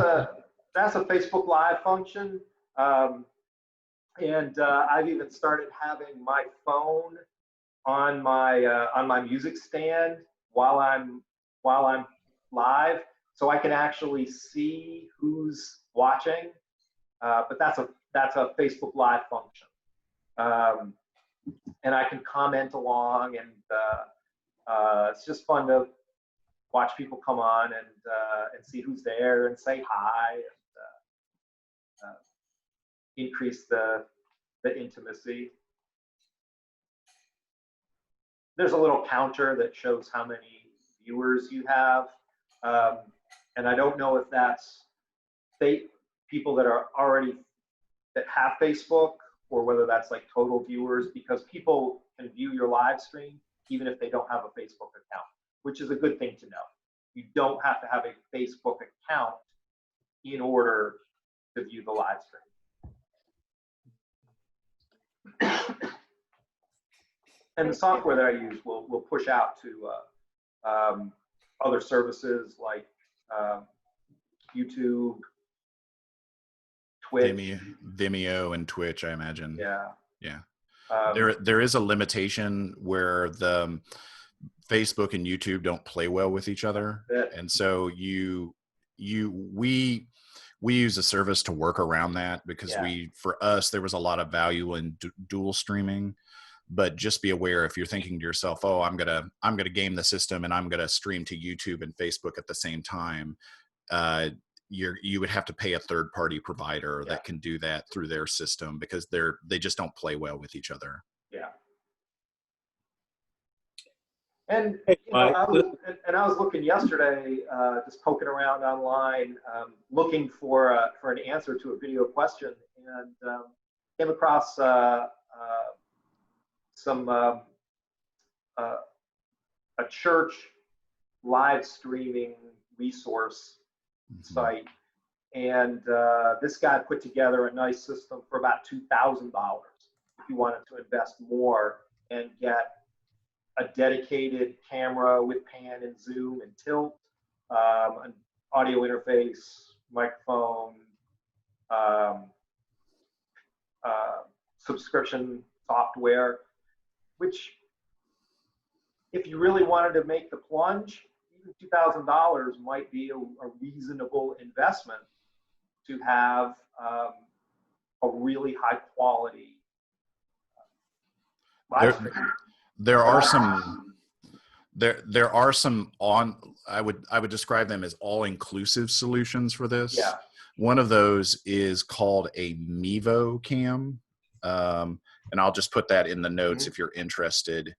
a Facebook Live function, and I've even started having my phone on my music stand while I'm live, so I can actually see who's watching. But that's a Facebook Live function, and I can comment along, and it's just fun to watch people come on and see who's there and say hi, and increase the intimacy. There's a little counter that shows how many viewers you have, and I don't know if that's people that have Facebook, or whether that's like total viewers, because people can view your live stream even if they don't have a Facebook account, which is a good thing to know. You don't have to have a Facebook account in order to view the live stream. And the software that I use will push out to other services like YouTube, Twitch, Vimeo, and Twitch, I imagine. Yeah. Yeah. There is a limitation where the Facebook and YouTube don't play well with each other, and so we use a service to work around that, because for us there was a lot of value in dual streaming. But just be aware, if you're thinking to yourself, oh, I'm gonna game the system and I'm gonna stream to YouTube and Facebook at the same time, you would have to pay a third-party provider that can do that through their system, because they just don't play well with each other. Yeah. And I was looking yesterday, just poking around online, looking for an answer to a video question, and came across a church live streaming resource site, and this guy put together a nice system for about $2,000 if you wanted to invest more and get a dedicated camera with pan and zoom and tilt, an audio interface, microphone, subscription software, which, if you really wanted to make the plunge, even $2,000 might be a reasonable investment to have a really high quality live stream. There are some I would describe them as all-inclusive solutions for this. Yeah. One of those is called a Mevo Cam, and I'll just put that in the notes if you're interested.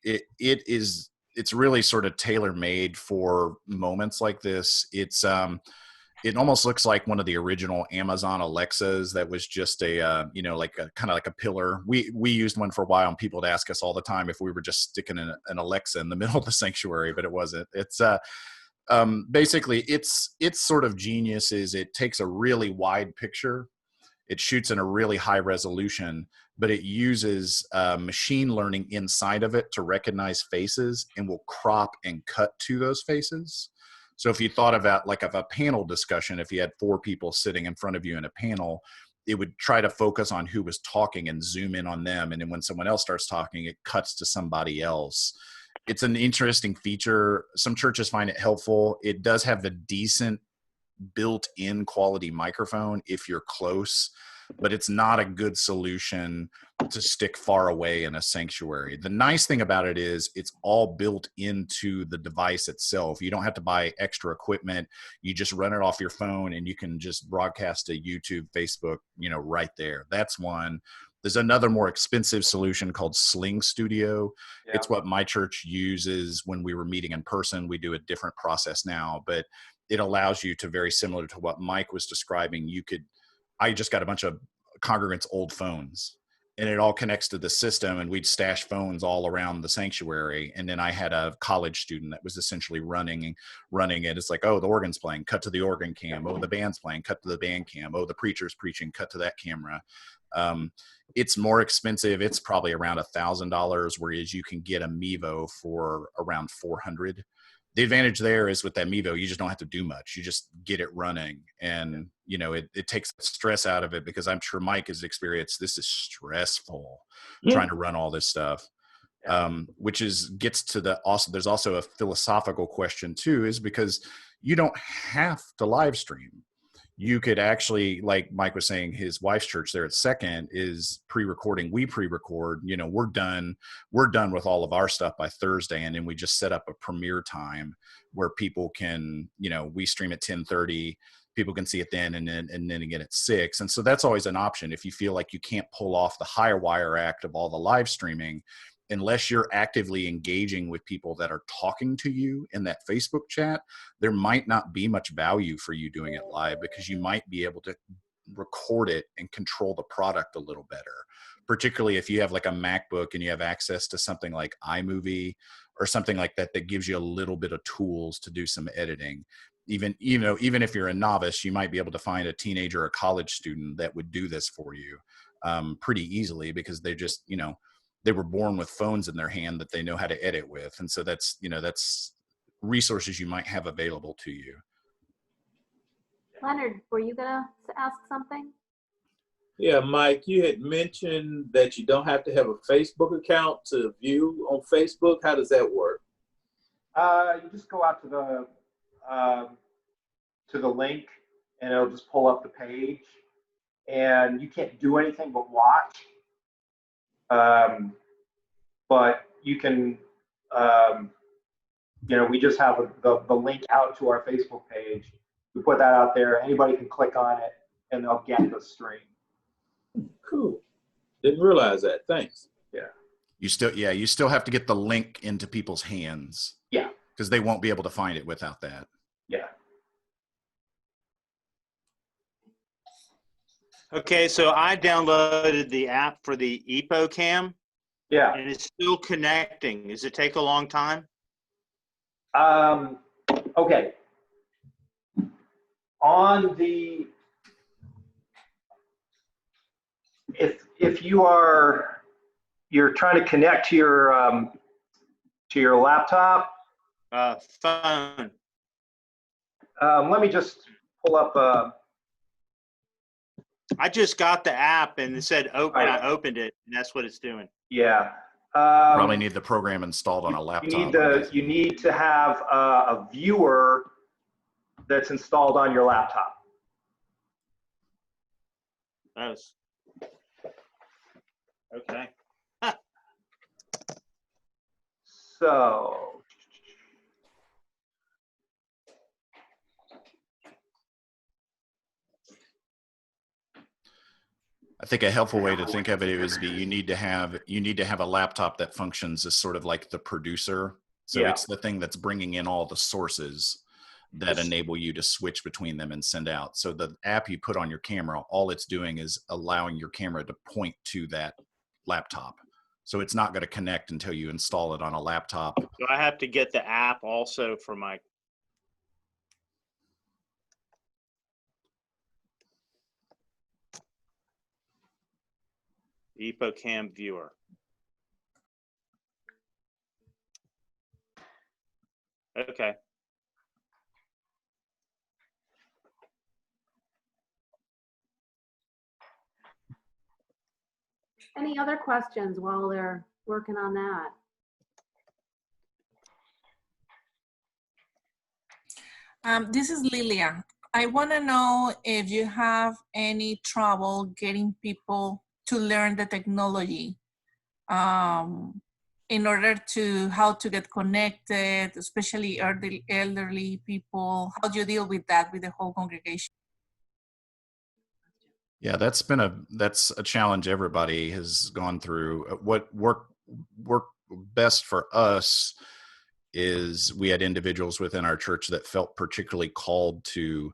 It's really sort of tailor-made for moments like this. It almost looks like one of the original Amazon Alexas that was just a kind of like a pillar. We used one for a while, and people would ask us all the time if we were just sticking an Alexa in the middle of the sanctuary, but it wasn't. It's basically its sort of genius is it takes a really wide picture, it shoots in a really high resolution, but it uses machine learning inside of it to recognize faces and will crop and cut to those faces. So if you thought about like of a panel discussion, if you had 4 people sitting in front of you in a panel, it would try to focus on who was talking and zoom in on them. And then when someone else starts talking, it cuts to somebody else. It's an interesting feature. Some churches find it helpful. It does have a decent built-in quality microphone if you're close, but it's not a good solution to stick far away in a sanctuary. The nice thing about it is it's all built into the device itself. You don't have to buy extra equipment. You just run it off your phone and you can just broadcast to YouTube, Facebook, right there. That's one. There's another more expensive solution called Sling Studio. Yeah. It's what my church uses when we were meeting in person. We do a different process now, but it allows you to, very similar to what Mike was describing, I just got a bunch of congregants' old phones and it all connects to the system, and we'd stash phones all around the sanctuary. And then I had a college student that was essentially running it. It's like, oh, the organ's playing, cut to the organ cam. Oh, the band's playing, cut to the band cam. Oh, the preacher's preaching, cut to that camera. It's more expensive. It's probably around $1,000, whereas you can get a Mevo for around $400. The advantage there is with that Mevo, you just don't have to do much. You just get it running, and it takes the stress out of it, because I'm sure Mike has experienced this is stressful trying to run all this stuff. Which gets to there's also a philosophical question too, is because you don't have to live stream. You could actually, like Mike was saying, his wife's church there at Second is pre-recording. We pre-record, we're done with all of our stuff by Thursday. And then we just set up a premiere time where people can, we stream at 10:30, people can see it then, and then again at 6. And so that's always an option. If you feel like you can't pull off the higher wire act of all the live streaming, unless you're actively engaging with people that are talking to you in that Facebook chat, there might not be much value for you doing it live, because you might be able to record it and control the product a little better, particularly if you have like a MacBook and you have access to something like iMovie or something like that, that gives you a little bit of tools to do some editing. Even if you're a novice, you might be able to find a teenager or a college student that would do this for you pretty easily, because they just, they were born with phones in their hand that they know how to edit with. And so that's resources you might have available to you. Leonard, were you gonna ask something? Yeah, Mike, you had mentioned that you don't have to have a Facebook account to view on Facebook. How does that work? You just go out to the link, and it'll just pull up the page, and you can't do anything but watch. But you can, we just have the link out to our Facebook page. We put that out there. Anybody can click on it, and they'll get the stream. Cool. Didn't realize that. Thanks. Yeah. You still have to get the link into people's hands. Yeah. Because they won't be able to find it without that. Yeah. Okay, so I downloaded the app for the EpoCam, Yeah. and it's still connecting. Does it take a long time? Okay. On the, if you're trying to connect to your laptop, Phone. let me just pull up. I just got the app and it said open. Right. I opened it, and that's what it's doing. Yeah. Probably need the program installed on a laptop. You need to have a viewer that's installed on your laptop. That's okay. So. I think a helpful way to think of it is you need to have a laptop that functions as sort of like the producer. So Yeah. It's the thing that's bringing in all the sources that enable you to switch between them and send out. So the app you put on your camera, all it's doing is allowing your camera to point to that laptop. So it's not going to connect until you install it on a laptop. So I have to get the app also for my. EpoCam viewer. Okay. Any other questions while they're working on that? This is Lilia. I want to know if you have any trouble getting people to learn the technology in order to how to get connected, especially elderly people. How do you deal with that with the whole congregation? Yeah, that's a challenge everybody has gone through. What worked best for us is we had individuals within our church that felt particularly called to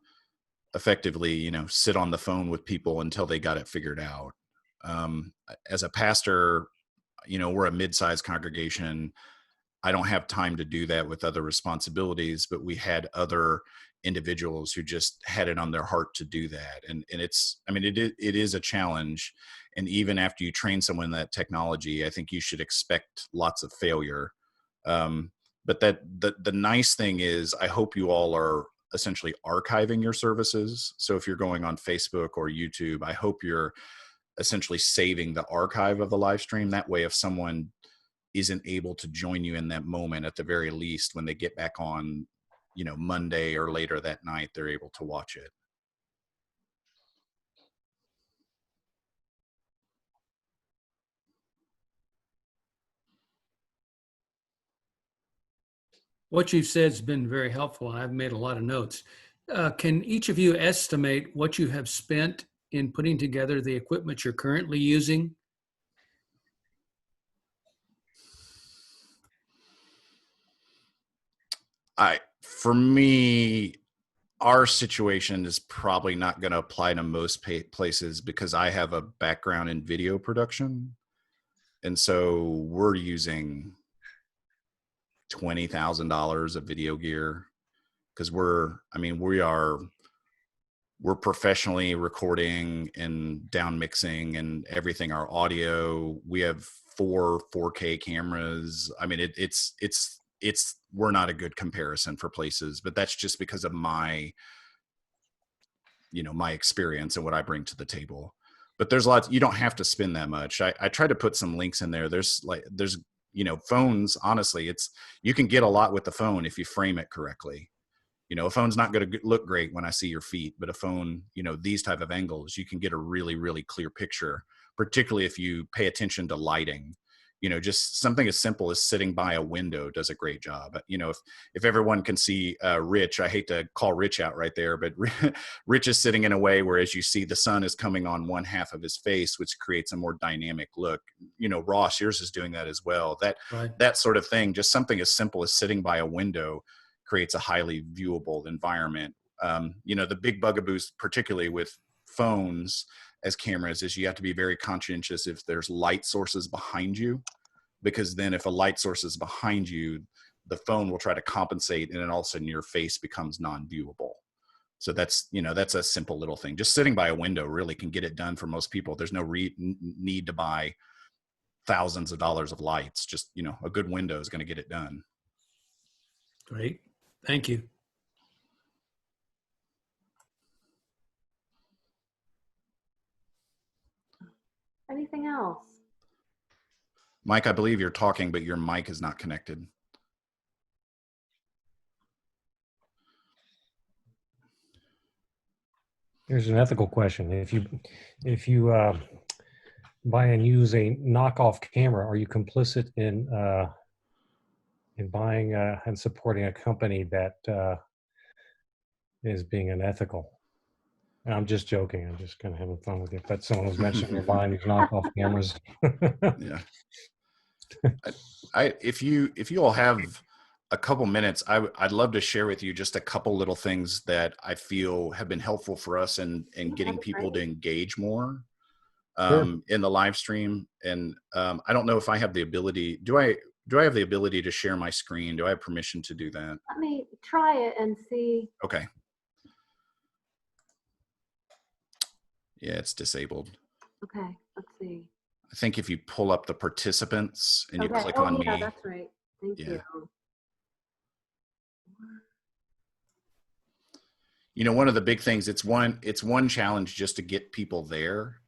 effectively, sit on the phone with people until they got it figured out. As a pastor, we're a mid-sized congregation. I don't have time to do that with other responsibilities, but we had other individuals who just had it on their heart to do that. And it is a challenge. And even after you train someone in that technology, I think you should expect lots of failure. But the nice thing is, I hope you all are essentially archiving your services. So if you're going on Facebook or YouTube, I hope you're essentially saving the archive of the live stream. That way, if someone isn't able to join you in that moment, at the very least, when they get back on, Monday or later that night, they're able to watch it. What you've said has been very helpful. I've made a lot of notes. Can each of you estimate what you have spent in putting together the equipment you're currently using? For me, our situation is probably not going to apply to most places because I have a background in video production. And so we're using $20,000 of video gear because we're professionally recording and down mixing and everything. Our audio, we have 4 4K cameras. We're not a good comparison for places, but that's just because of my experience and what I bring to the table. But there's lots, you don't have to spend that much. I try to put some links in there. There's phones, honestly, you can get a lot with the phone if you frame it correctly. A phone's not going to look great when I see your feet, but a phone, these type of angles, you can get a really, really clear picture, particularly if you pay attention to lighting. Just something as simple as sitting by a window does a great job. If everyone can see Rich, I hate to call Rich out right there, but Rich is sitting in a way where, as you see, the sun is coming on one half of his face, which creates a more dynamic look. Ross, yours is doing that as well. That sort of thing, just something as simple as sitting by a window creates a highly viewable environment. The big bugaboos, particularly with phones as cameras, is you have to be very conscientious if there's light sources behind you, because then if a light source is behind you, the phone will try to compensate, and then all of a sudden your face becomes non-viewable. So that's a simple little thing. Just sitting by a window really can get it done for most people. There's no need to buy thousands of dollars of lights. Just, a good window is going to get it done. Great. Thank you. Anything else? Mike, I believe you're talking, but your mic is not connected. Here's an ethical question. If you buy and use a knockoff camera, are you complicit in buying and supporting a company that is being unethical? And I'm just joking. I'm just kind of having fun with you. But someone was mentioning you're buying these knockoff cameras. Yeah. If you all have a couple minutes, I'd love to share with you just a couple little things that I feel have been helpful for us in getting people to engage more in the live stream. And I don't know if I have the ability. Do I have the ability to share my screen? Do I have permission to do that? Let me try it and see. Okay. Yeah, it's disabled. Okay, let's see. I think if you pull up the participants and you click Oh, on yeah, me. that's right. Thank you. One of the big things, it's one challenge just to get people there.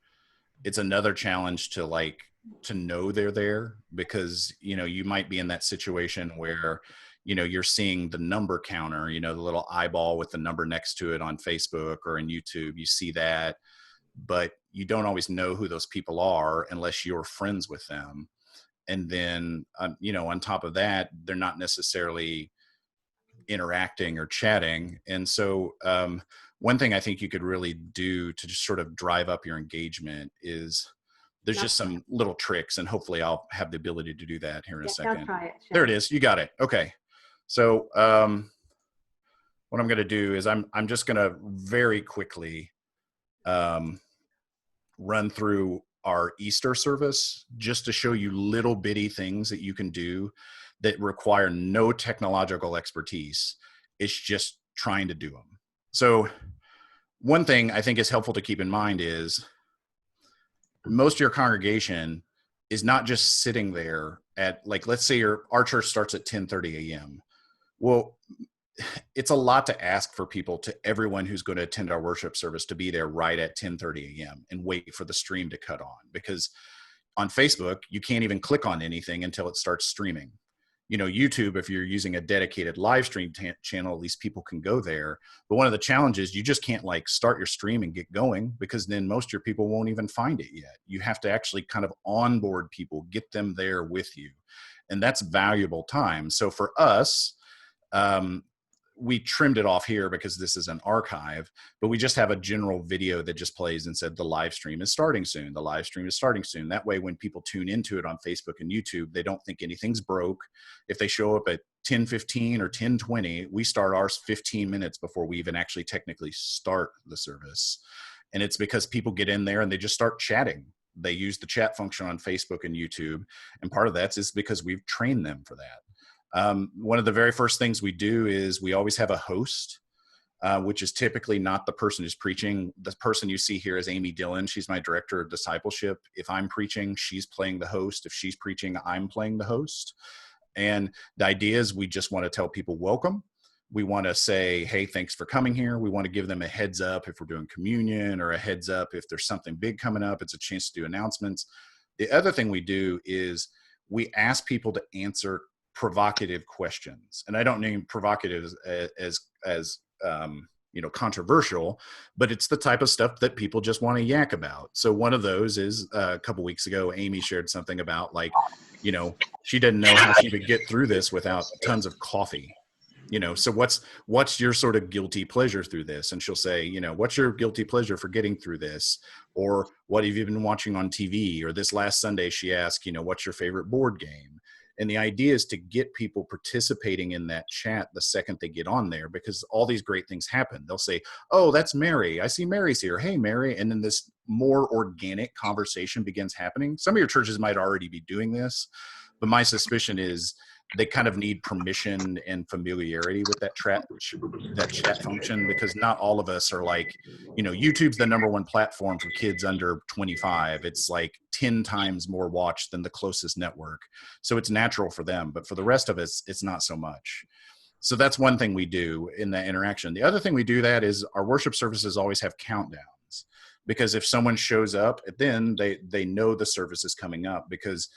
it's another challenge to know they're there, because, you might be in that situation where, you're seeing the number counter, the little eyeball with the number next to it on Facebook or in YouTube. You see that, but you don't always know who those people are unless you're friends with them. And then, on top of that, they're not necessarily interacting or chatting. And so, one thing I think you could really do to just sort of drive up your engagement is there's just some little tricks, and hopefully I'll have the ability to do that here in a I'll second. try it. There it is. You got it. Okay. So, what I'm going to do is I'm just going to very quickly, run through our Easter service just to show you little bitty things that you can do that require no technological expertise. It's just trying to do them. So one thing I think is helpful to keep in mind is most of your congregation is not just sitting there at, like, let's say our church starts at 10:30 a.m. Well, it's a lot to ask for people, to everyone who's going to attend our worship service, to be there right at 10:30 a.m. and wait for the stream to cut on, because on Facebook, you can't even click on anything until it starts streaming. YouTube, if you're using a dedicated live stream channel, at least people can go there. But one of the challenges, you just can't start your stream and get going, because then most of your people won't even find it yet. You have to actually kind of onboard people, get them there with you. And that's valuable time. So for us, we trimmed it off here because this is an archive, but we just have a general video that just plays and said the live stream is starting soon. The live stream is starting soon. That way, when people tune into it on Facebook and YouTube, they don't think anything's broke. If they show up at 10:15 or 10:20, we start ours 15 minutes before we even actually technically start the service. And it's because people get in there and they just start chatting. They use the chat function on Facebook and YouTube. And part of that is because we've trained them for that. One of the very first things we do is we always have a host, which is typically not the person who's preaching. The person you see here is Amy Dillon. She's my director of discipleship. If I'm preaching, she's playing the host. If she's preaching, I'm playing the host. And the idea is we just want to tell people welcome. We want to say, hey, thanks for coming here. We want to give them a heads up if we're doing communion, or a heads up if there's something big coming up. It's a chance to do announcements. The other thing we do is we ask people to answer provocative questions. And I don't mean provocative as controversial, but it's the type of stuff that people just want to yak about. So one of those is a couple weeks ago, Amy shared something about, she didn't know how she would get through this without tons of coffee. So what's your sort of guilty pleasure through this? And she'll say, what's your guilty pleasure for getting through this? Or what have you been watching on TV? Or this last Sunday, she asked, what's your favorite board game? And the idea is to get people participating in that chat the second they get on there, because all these great things happen. They'll say, oh, that's Mary. I see Mary's here. Hey, Mary. And then this more organic conversation begins happening. Some of your churches might already be doing this, but my suspicion is they kind of need permission and familiarity with that chat function, because not all of us are YouTube's the #1 platform for kids under 25. It's 10 times more watched than the closest network. So it's natural for them, but for the rest of us, it's not so much. So that's one thing we do in that interaction. The other thing we do that is our worship services always have countdowns, because if someone shows up, then they know the service is coming up, because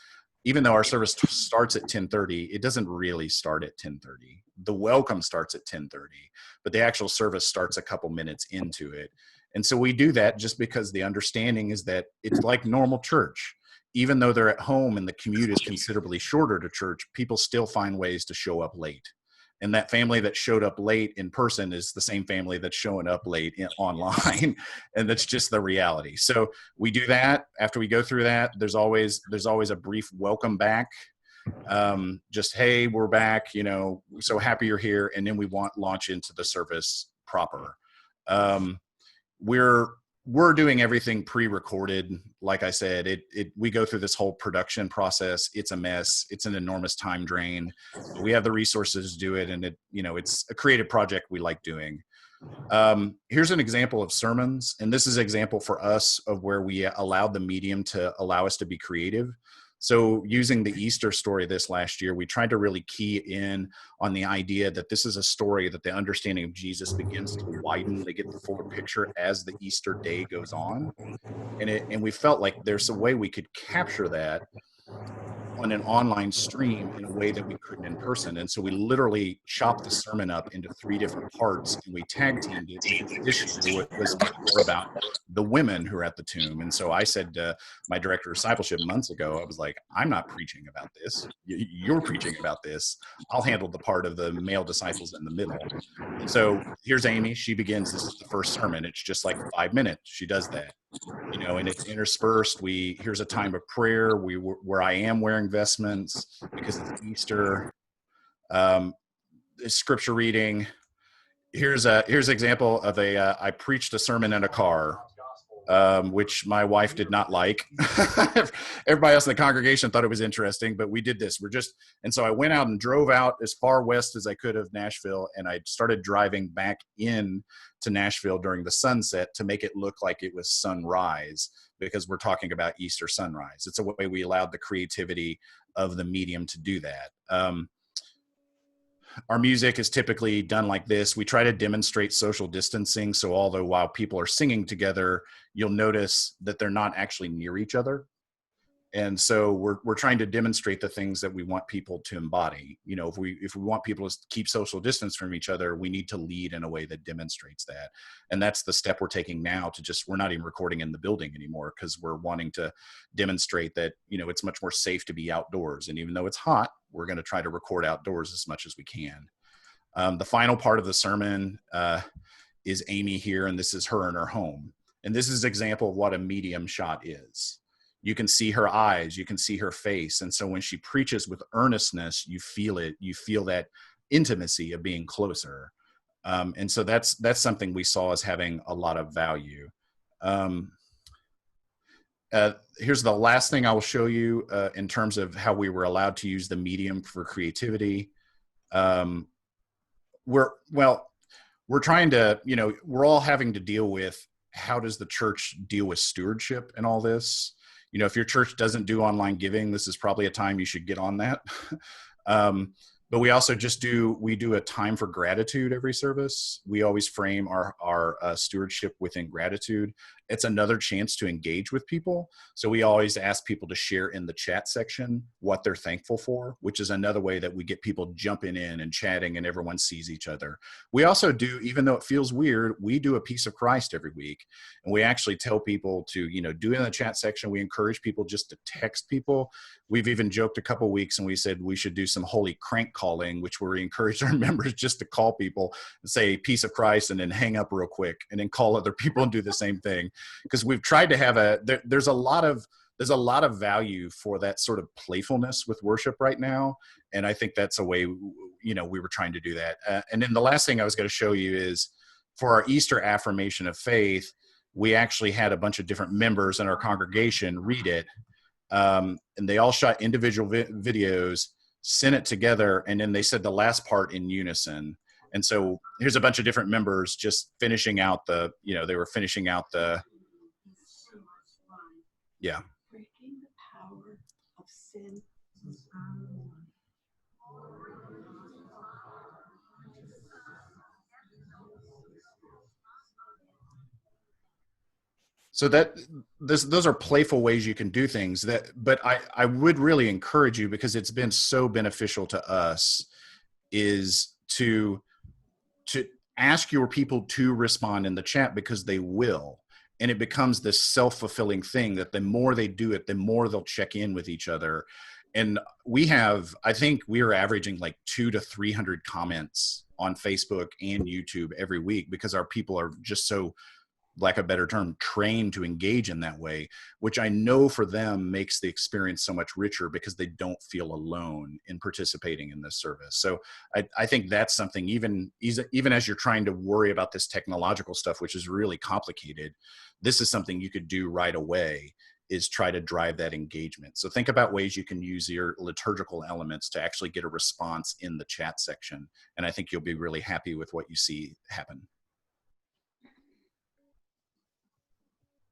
even though our service starts at 10:30, it doesn't really start at 10:30. The welcome starts at 10:30, but the actual service starts a couple minutes into it. And so we do that just because the understanding is that it's like normal church. Even though they're at home and the commute is considerably shorter to church, people still find ways to show up late. And that family that showed up late in person is the same family that's showing up late online. And that's just the reality. So we do that. After we go through that, there's always a brief welcome back. Just, hey, we're back, so happy you're here. And then we launch into the service proper. We're doing everything pre-recorded. Like I said, we go through this whole production process. It's a mess. It's an enormous time drain. We have the resources to do it, and it's a creative project we like doing. Here's an example of sermons, and this is an example for us of where we allowed the medium to allow us to be creative. So using the Easter story this last year, we tried to really key in on the idea that this is a story that the understanding of Jesus begins to widen. They get the fuller picture as the Easter day goes on. And we felt like there's a way we could capture that on an online stream in a way that we couldn't in person. And so we literally chopped the sermon up into 3 different parts, and we tag teamed it because this year was more about the women who are at the tomb. And so I said to my director of discipleship months ago, I was like, I'm not preaching about this. You're preaching about this. I'll handle the part of the male disciples in the middle. And so here's Amy. She begins, this is the first sermon. It's just like 5 minutes. She does that. And it's interspersed. Here's a time of prayer where I am wearing vestments because it's Easter. Scripture reading. Here's an example of I preached a sermon in a car, which my wife did not like. Everybody else in the congregation thought it was interesting, but we did this. And so I went out and drove out as far west as I could of Nashville, and I started driving back in to Nashville during the sunset to make it look like it was sunrise, because we're talking about Easter sunrise. It's a way we allowed the creativity of the medium to do that. Our music is typically done like this. We try to demonstrate social distancing. So although while people are singing together, you'll notice that they're not actually near each other. And so we're trying to demonstrate the things that we want people to embody. If we want people to keep social distance from each other, we need to lead in a way that demonstrates that. And that's the step we're taking now we're not even recording in the building anymore, because we're wanting to demonstrate that, it's much more safe to be outdoors. And even though it's hot, we're going to try to record outdoors as much as we can. The final part of the sermon is Amy here, and this is her in her home. And this is an example of what a medium shot is. You can see her eyes, you can see her face. And so when she preaches with earnestness, you feel it, you feel that intimacy of being closer. And so that's something we saw as having a lot of value. Here's the last thing I will show you in terms of how we were allowed to use the medium for creativity. We're trying to, we're all having to deal with, how does the church deal with stewardship and all this? If your church doesn't do online giving, this is probably a time you should get on that. But we also we do a time for gratitude every service. We always frame our stewardship within gratitude. It's another chance to engage with people. So we always ask people to share in the chat section what they're thankful for, which is another way that we get people jumping in and chatting and everyone sees each other. We also do, even though it feels weird, we do a piece of Christ every week. And we actually tell people to, do it in the chat section. We encourage people just to text people. We've even joked a couple weeks and we said we should do some holy crank calling, which where we encourage our members just to call people and say piece of Christ and then hang up real quick and then call other people and do the same thing. Because we've tried to have there's a lot of value for that sort of playfulness with worship right now. And I think that's a way, we were trying to do that. And then the last thing I was going to show you is for our Easter affirmation of faith, we actually had a bunch of different members in our congregation read it. And they all shot individual videos, sent it together, and then they said the last part in unison. And so here's a bunch of different members just finishing out they were finishing out yeah. Breaking the power of sin. So those are playful ways you can do things but I would really encourage you, because it's been so beneficial to us, is to ask your people to respond in the chat, because they will. And it becomes this self-fulfilling thing that the more they do it, the more they'll check in with each other. And I think we are averaging like 200 to 300 comments on Facebook and YouTube every week, because our people are just so, lack of a better term, trained to engage in that way, which I know for them makes the experience so much richer, because they don't feel alone in participating in this service. So I think that's something, even as you're trying to worry about this technological stuff, which is really complicated, this is something you could do right away, is try to drive that engagement. So think about ways you can use your liturgical elements to actually get a response in the chat section. And I think you'll be really happy with what you see happen.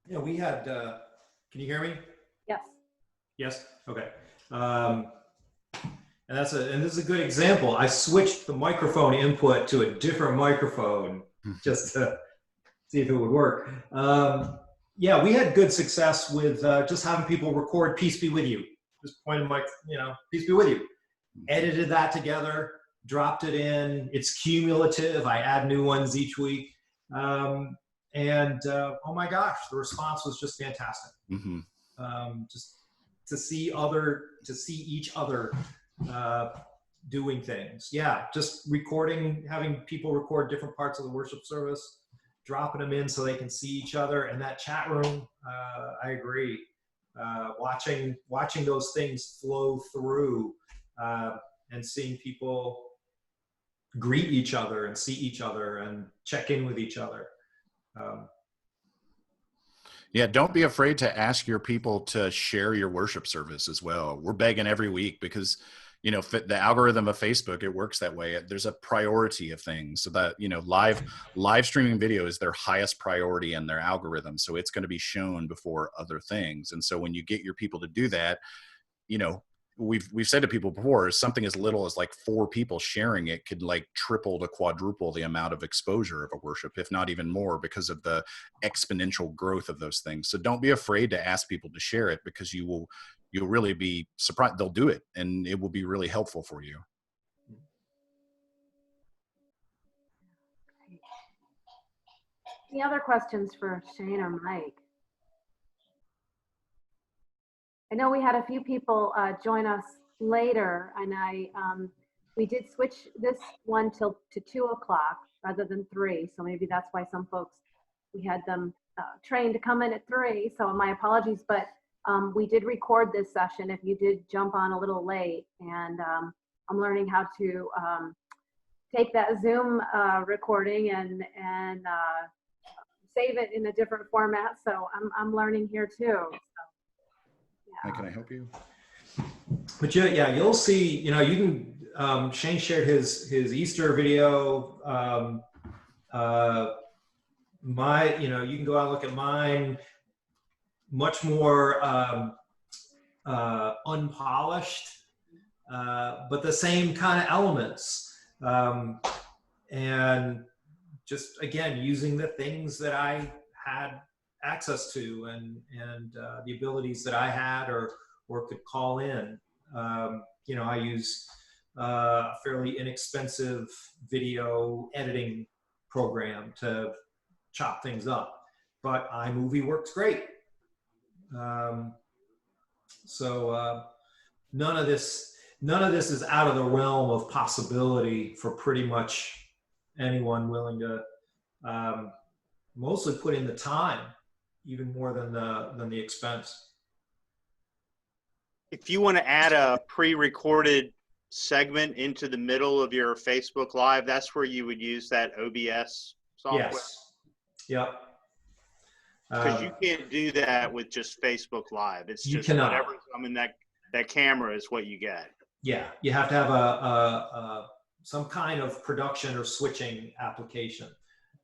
Yeah, we had, can you hear me? Yes. Yes? Okay. And this is a good example. I switched the microphone input to a different microphone just to see if it would work. Yeah, we had good success with just having people record "Peace Be With You." Just pointed my, "Peace be with you." Edited that together, dropped it in. It's cumulative. I add new ones each week. Oh my gosh, the response was just fantastic. Just to see each other doing things. Yeah, just recording, having people record different parts of the worship service, dropping them in so they can see each other. And that chat room, I agree. Watching those things flow through and seeing people greet each other and see each other and check in with each other. Yeah, don't be afraid to ask your people to share your worship service as well. We're begging every week because, the algorithm of Facebook, it works that way. There's a priority of things so that, live streaming video is their highest priority in their algorithm. So it's going to be shown before other things. And so when you get your people to do that, we've said to people before, something as little as like 4 people sharing it could like triple to quadruple the amount of exposure of a worship, if not even more, because of the exponential growth of those things. So don't be afraid to ask people to share it, because you'll really be surprised. They'll do it and it will be really helpful for you. Any other questions for Shane or Mike? I know we had a few people join us later, and we did switch this one to 2 o'clock rather than 3. So maybe that's why some folks, we had them trained to come in at 3. So my apologies, but we did record this session if you did jump on a little late, and I'm learning how to take that Zoom recording and save it in a different format. So I'm learning here too. So. Hi, can I help you? But yeah, you'll see, you can, Shane shared his Easter video. You can go out and look at mine, much more unpolished, but the same kind of elements. And just, again, using the things that I had access to and the abilities that I had or could call in. I use a fairly inexpensive video editing program to chop things up, but iMovie works great. So none of this is out of the realm of possibility for pretty much anyone willing to mostly put in the time, even more than the expense. If you want to add a pre-recorded segment into the middle of your Facebook Live, that's where you would use that OBS software. Yes. Yep. Because you can't do that with just Facebook Live. It's just cannot. Whatever's coming that camera is what you get. Yeah, you have to have some kind of production or switching application.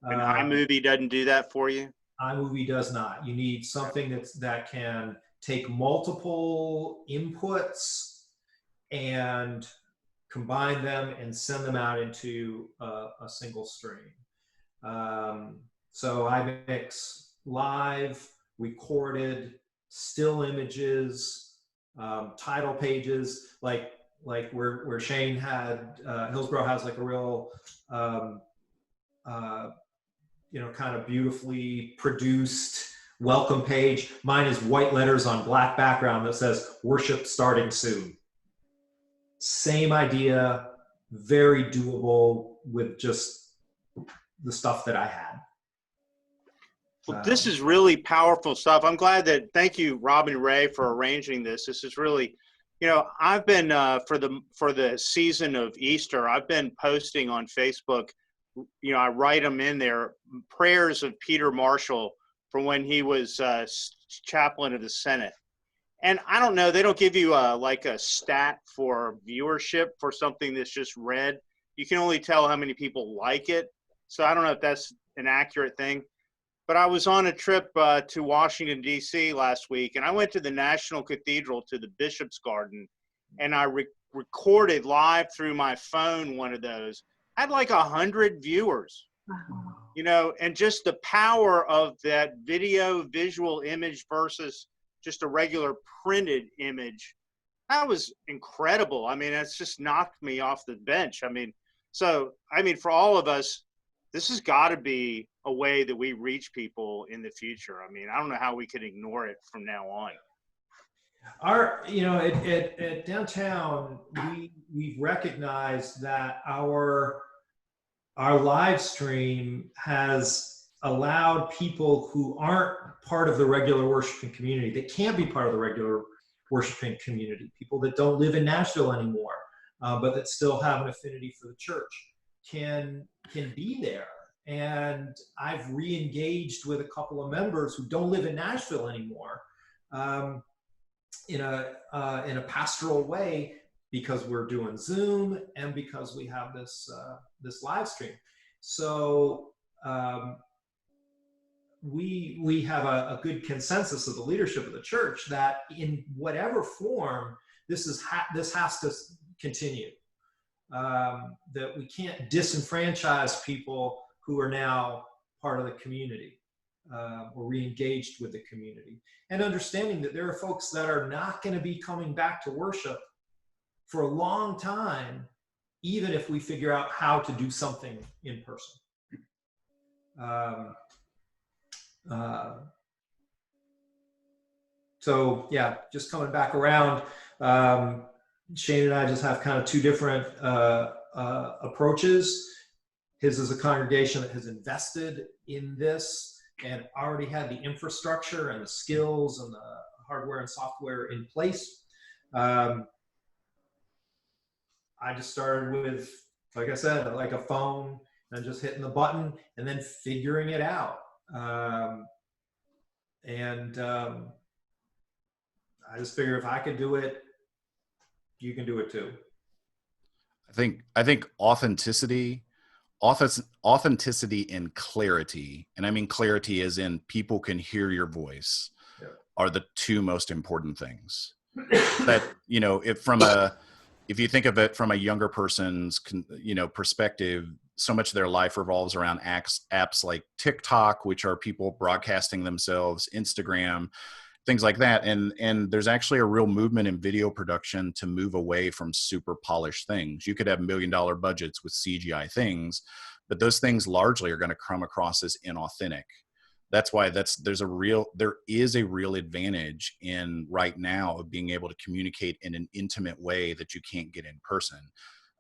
And iMovie doesn't do that for you? iMovie does not. You need something that can take multiple inputs and combine them and send them out into a single stream. So I mix live, recorded, still images, title pages, like where Shane had, Hillsborough has like a real, kind of beautifully produced welcome page. Mine is white letters on black background that says "Worship starting soon." Same idea, very doable with just the stuff that I had. Well, this is really powerful stuff. I'm glad thank you, Rob and Ray, for arranging this. This is really, I've been, for the season of Easter, I've been posting on Facebook, I write them in there, prayers of Peter Marshall from when he was chaplain of the Senate. And I don't know, they don't give you like a stat for viewership for something that's just read. You can only tell how many people like it. So I don't know if that's an accurate thing. But I was on a trip to Washington, D.C. last week, and I went to the National Cathedral, to the Bishop's Garden and I recorded live through my phone one of those. I had like 100 viewers, you know, and just the power of that video visual image versus just a regular printed image. That was incredible. I mean, it's just knocked me off the bench. I mean, so, I mean, for all of us, this has got to be a way that we reach people in the future. I mean, I don't know how we could ignore it from now on. You know, at downtown, we've recognized that our live stream has allowed people who aren't part of the regular worshiping community, that can't be part of the regular worshiping community, people that don't live in Nashville anymore, but that still have an affinity for the church, can be there. And I've re-engaged with a couple of members who don't live in Nashville anymore, in a pastoral way, because we're doing Zoom and because we have this live stream. So we have a good consensus of the leadership of the church that in whatever form this has to continue. That we can't disenfranchise people who are now part of the community, or re-engaged with the community, and understanding that there are folks that are not going to be coming back to worship for a long time, even if we figure out how to do something in person. So yeah, just coming back around, Shane and I just have kind of two different approaches. His is a congregation that has invested in this and already had the infrastructure and the skills and the hardware and software in place. I just started with, like I said, like a phone and just hitting the button and then figuring it out. I just figure if I could do it, you can do it too. I think authenticity and clarity, and I mean clarity as in people can hear your voice, are the two most important things. That, you know, if you think of it from a younger person's, you know, perspective, so much of their life revolves around apps like TikTok, which are people broadcasting themselves, Instagram, things like that. And there's actually a real movement in video production to move away from super polished things. You could have $1 million budgets with CGI things, but those things largely are going to come across as inauthentic. That's why there is a real advantage in right now of being able to communicate in an intimate way that you can't get in person.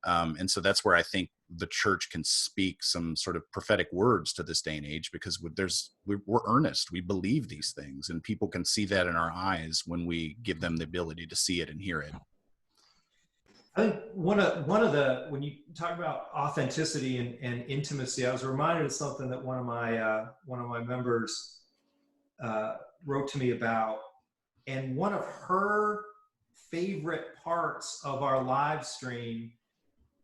And so that's where I think the church can speak some sort of prophetic words to this day and age, because we're earnest. We believe these things, and people can see that in our eyes when we give them the ability to see it and hear it. I think one of the, when you talk about authenticity and intimacy, I was reminded of something that one of my members wrote to me about, and one of her favorite parts of our live stream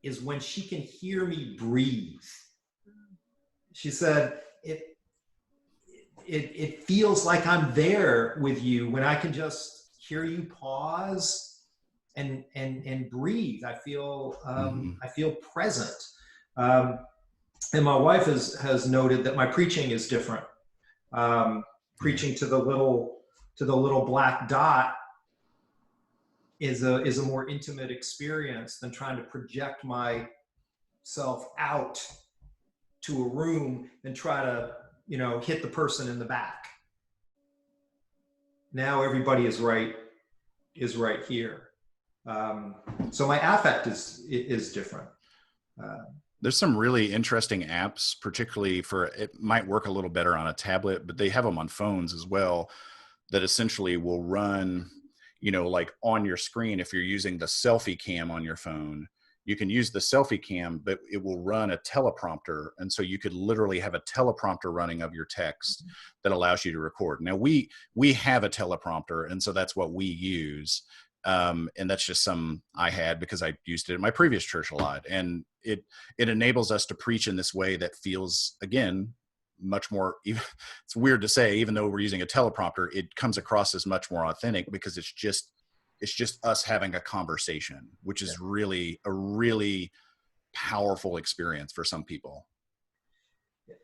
is when she can hear me breathe. She said, it feels like I'm there with you when I can just hear you pause and breathe. I feel I feel present. And my wife has noted that my preaching is different. Preaching to the little black dot is a more intimate experience than trying to project myself out to a room and try to, you know, hit the person in the back. Now everybody is right here. So my affect is different. There's some really interesting apps, particularly it might work a little better on a tablet, but they have them on phones as well, that essentially will run, you know, like on your screen. If you're using the selfie cam on your phone, you can use the selfie cam, but it will run a teleprompter. And so you could literally have a teleprompter running of your text that allows you to record. Now we have a teleprompter, and so that's what we use. And that's just some I had because I used it in my previous church a lot. And it enables us to preach in this way that feels, again, much more, it's weird to say, even though we're using a teleprompter, it comes across as much more authentic because it's It's just us having a conversation, which is really a really powerful experience for some people.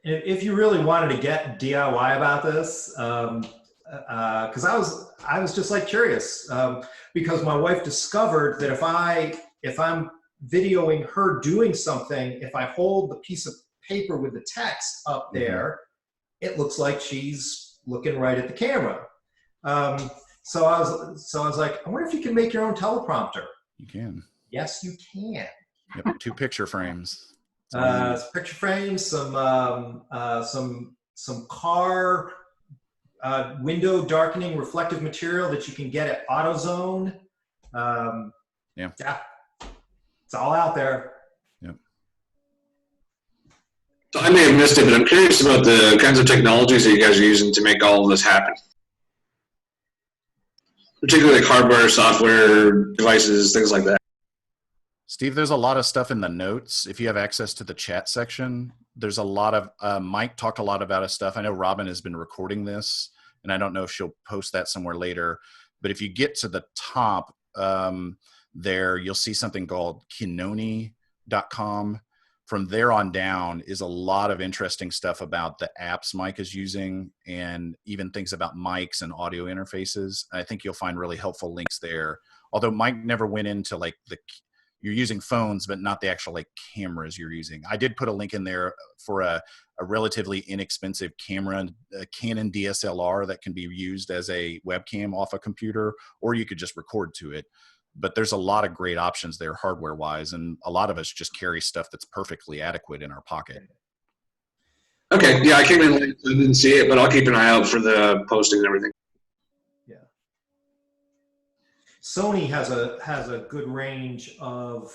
If you really wanted to get DIY about this, because I was just like curious, because my wife discovered that if I'm videoing her doing something, if I hold the piece of paper with the text up there, it looks like she's looking right at the camera. So I was like, I wonder if you can make your own teleprompter. You can. Yes, you can. Yep, 2 picture frames. Picture frames, some car window darkening reflective material that you can get at AutoZone. Yeah, it's all out there. Yep. So I may have missed it, but I'm curious about the kinds of technologies that you guys are using to make all of this happen. Particularly like hardware, software, devices, things like that. Steve, there's a lot of stuff in the notes. If you have access to the chat section, there's a lot of, Mike talked a lot about his stuff. I know Robin has been recording this, and I don't know if she'll post that somewhere later. But if you get to the top there, you'll see something called Kinoni.com. From there on down is a lot of interesting stuff about the apps Mike is using, and even things about mics and audio interfaces. I think you'll find really helpful links there. Although Mike never went into like you're using phones, but not the actual like cameras you're using. I did put a link in there for a relatively inexpensive camera, a Canon DSLR that can be used as a webcam off a computer, or you could just record to it. But there's a lot of great options there hardware wise. And a lot of us just carry stuff that's perfectly adequate in our pocket. Okay, yeah, I came in late, so I didn't see it, but I'll keep an eye out for the posting and everything. Sony has a good range of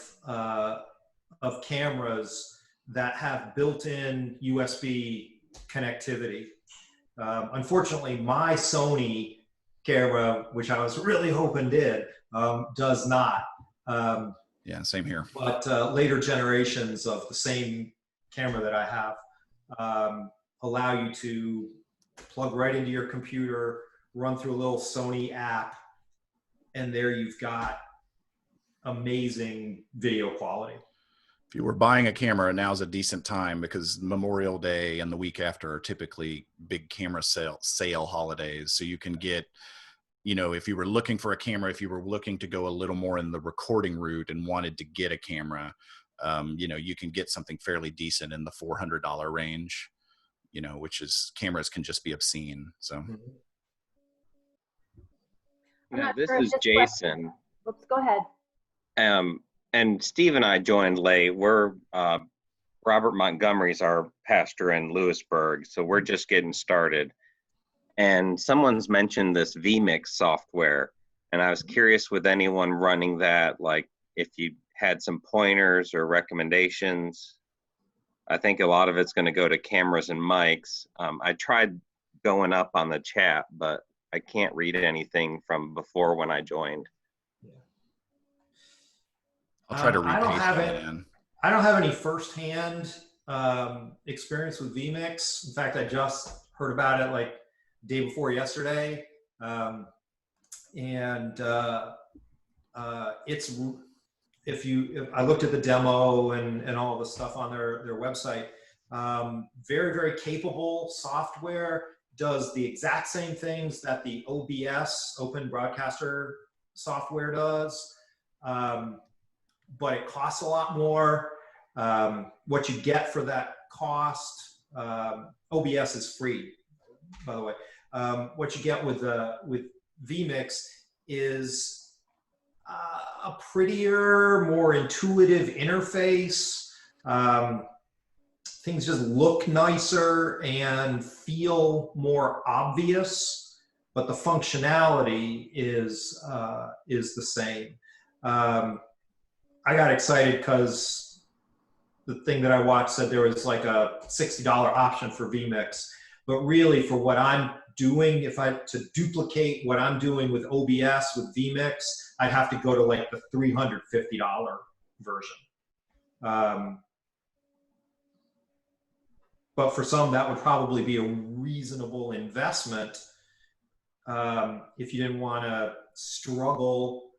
cameras that have built-in USB connectivity. Unfortunately, my Sony camera, which I was really hoping did, does not. Yeah, same here. But later generations of the same camera that I have allow you to plug right into your computer, run through a little Sony app, and there you've got amazing video quality. If you were buying a camera, now's a decent time because Memorial Day and the week after are typically big camera sale holidays. So you can get, you know, if you were looking for a camera, if you were looking to go a little more in the recording route and wanted to get a camera, you know, you can get something fairly decent in the $400 range, you know, which is, cameras can just be obscene. So. Now, this is Jason. Let's go ahead. And Steve and I joined late. We're Robert Montgomery's our pastor in Lewisburg, so we're just getting started. And someone's mentioned this vMix software, and I was curious with anyone running that, like if you had some pointers or recommendations. I think a lot of it's going to go to cameras and mics. I tried going up on the chat, but I can't read anything from before when I joined. I'll try to repaste that in. I don't have any firsthand experience with vMix. In fact, I just heard about it like the day before yesterday. It's, if I looked at the demo and all the stuff on their website, very, very capable software, does the exact same things that the OBS, Open Broadcaster software does, but it costs a lot more. What you get for that cost, OBS is free, by the way. What you get with vMix is a prettier, more intuitive interface. Things just look nicer and feel more obvious, but the functionality is the same. I got excited because the thing that I watched said there was like a $60 option for vMix, but really for what I'm doing, if I to duplicate what I'm doing with OBS with vMix, I'd have to go to like the $350 version. But for some, that would probably be a reasonable investment if you didn't want to struggle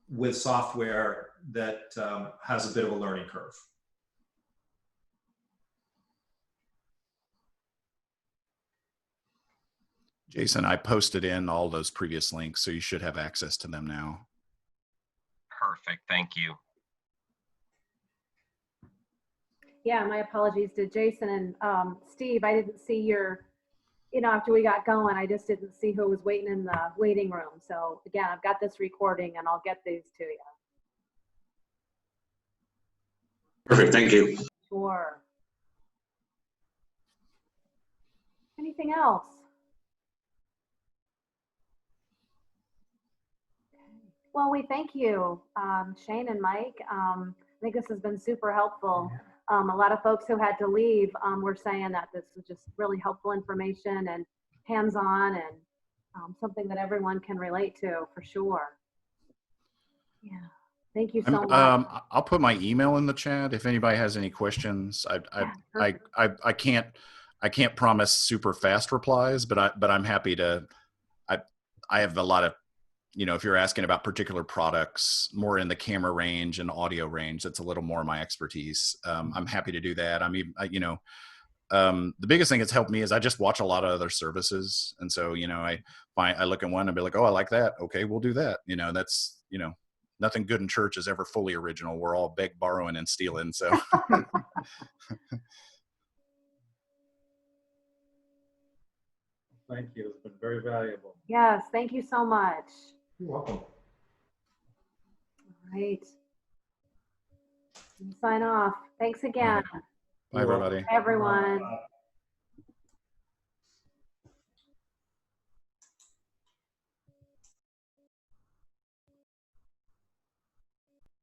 with software that has a bit of a learning curve. Jason, I posted in all those previous links, so you should have access to them now. Perfect. Thank you. Yeah, my apologies to Jason and Steve. I didn't see your, after we got going, I just didn't see who was waiting in the waiting room. So again, I've got this recording and I'll get these to you. Perfect. Thank you. Sure. Anything else? Well, we thank you, Shane and Mike. I think this has been super helpful. A lot of folks who had to leave were saying that this was just really helpful information and hands-on and something that everyone can relate to for sure. Yeah, thank you so much. I'll put my email in the chat if anybody has any questions. I can't promise super fast replies, but I'm happy to. I have a lot of, if you're asking about particular products, more in the camera range and audio range, that's a little more my expertise. I'm happy to do that. The biggest thing that's helped me is I just watch a lot of other services. And so, I look at one and be like, oh, I like that. Okay, we'll do that. That's, nothing good in church is ever fully original. We're all beg, borrowing, and stealing. So. Thank you. It's been very valuable. Yes, thank you so much. You're welcome. All right. Sign off. Thanks again. Bye, everybody. Everyone.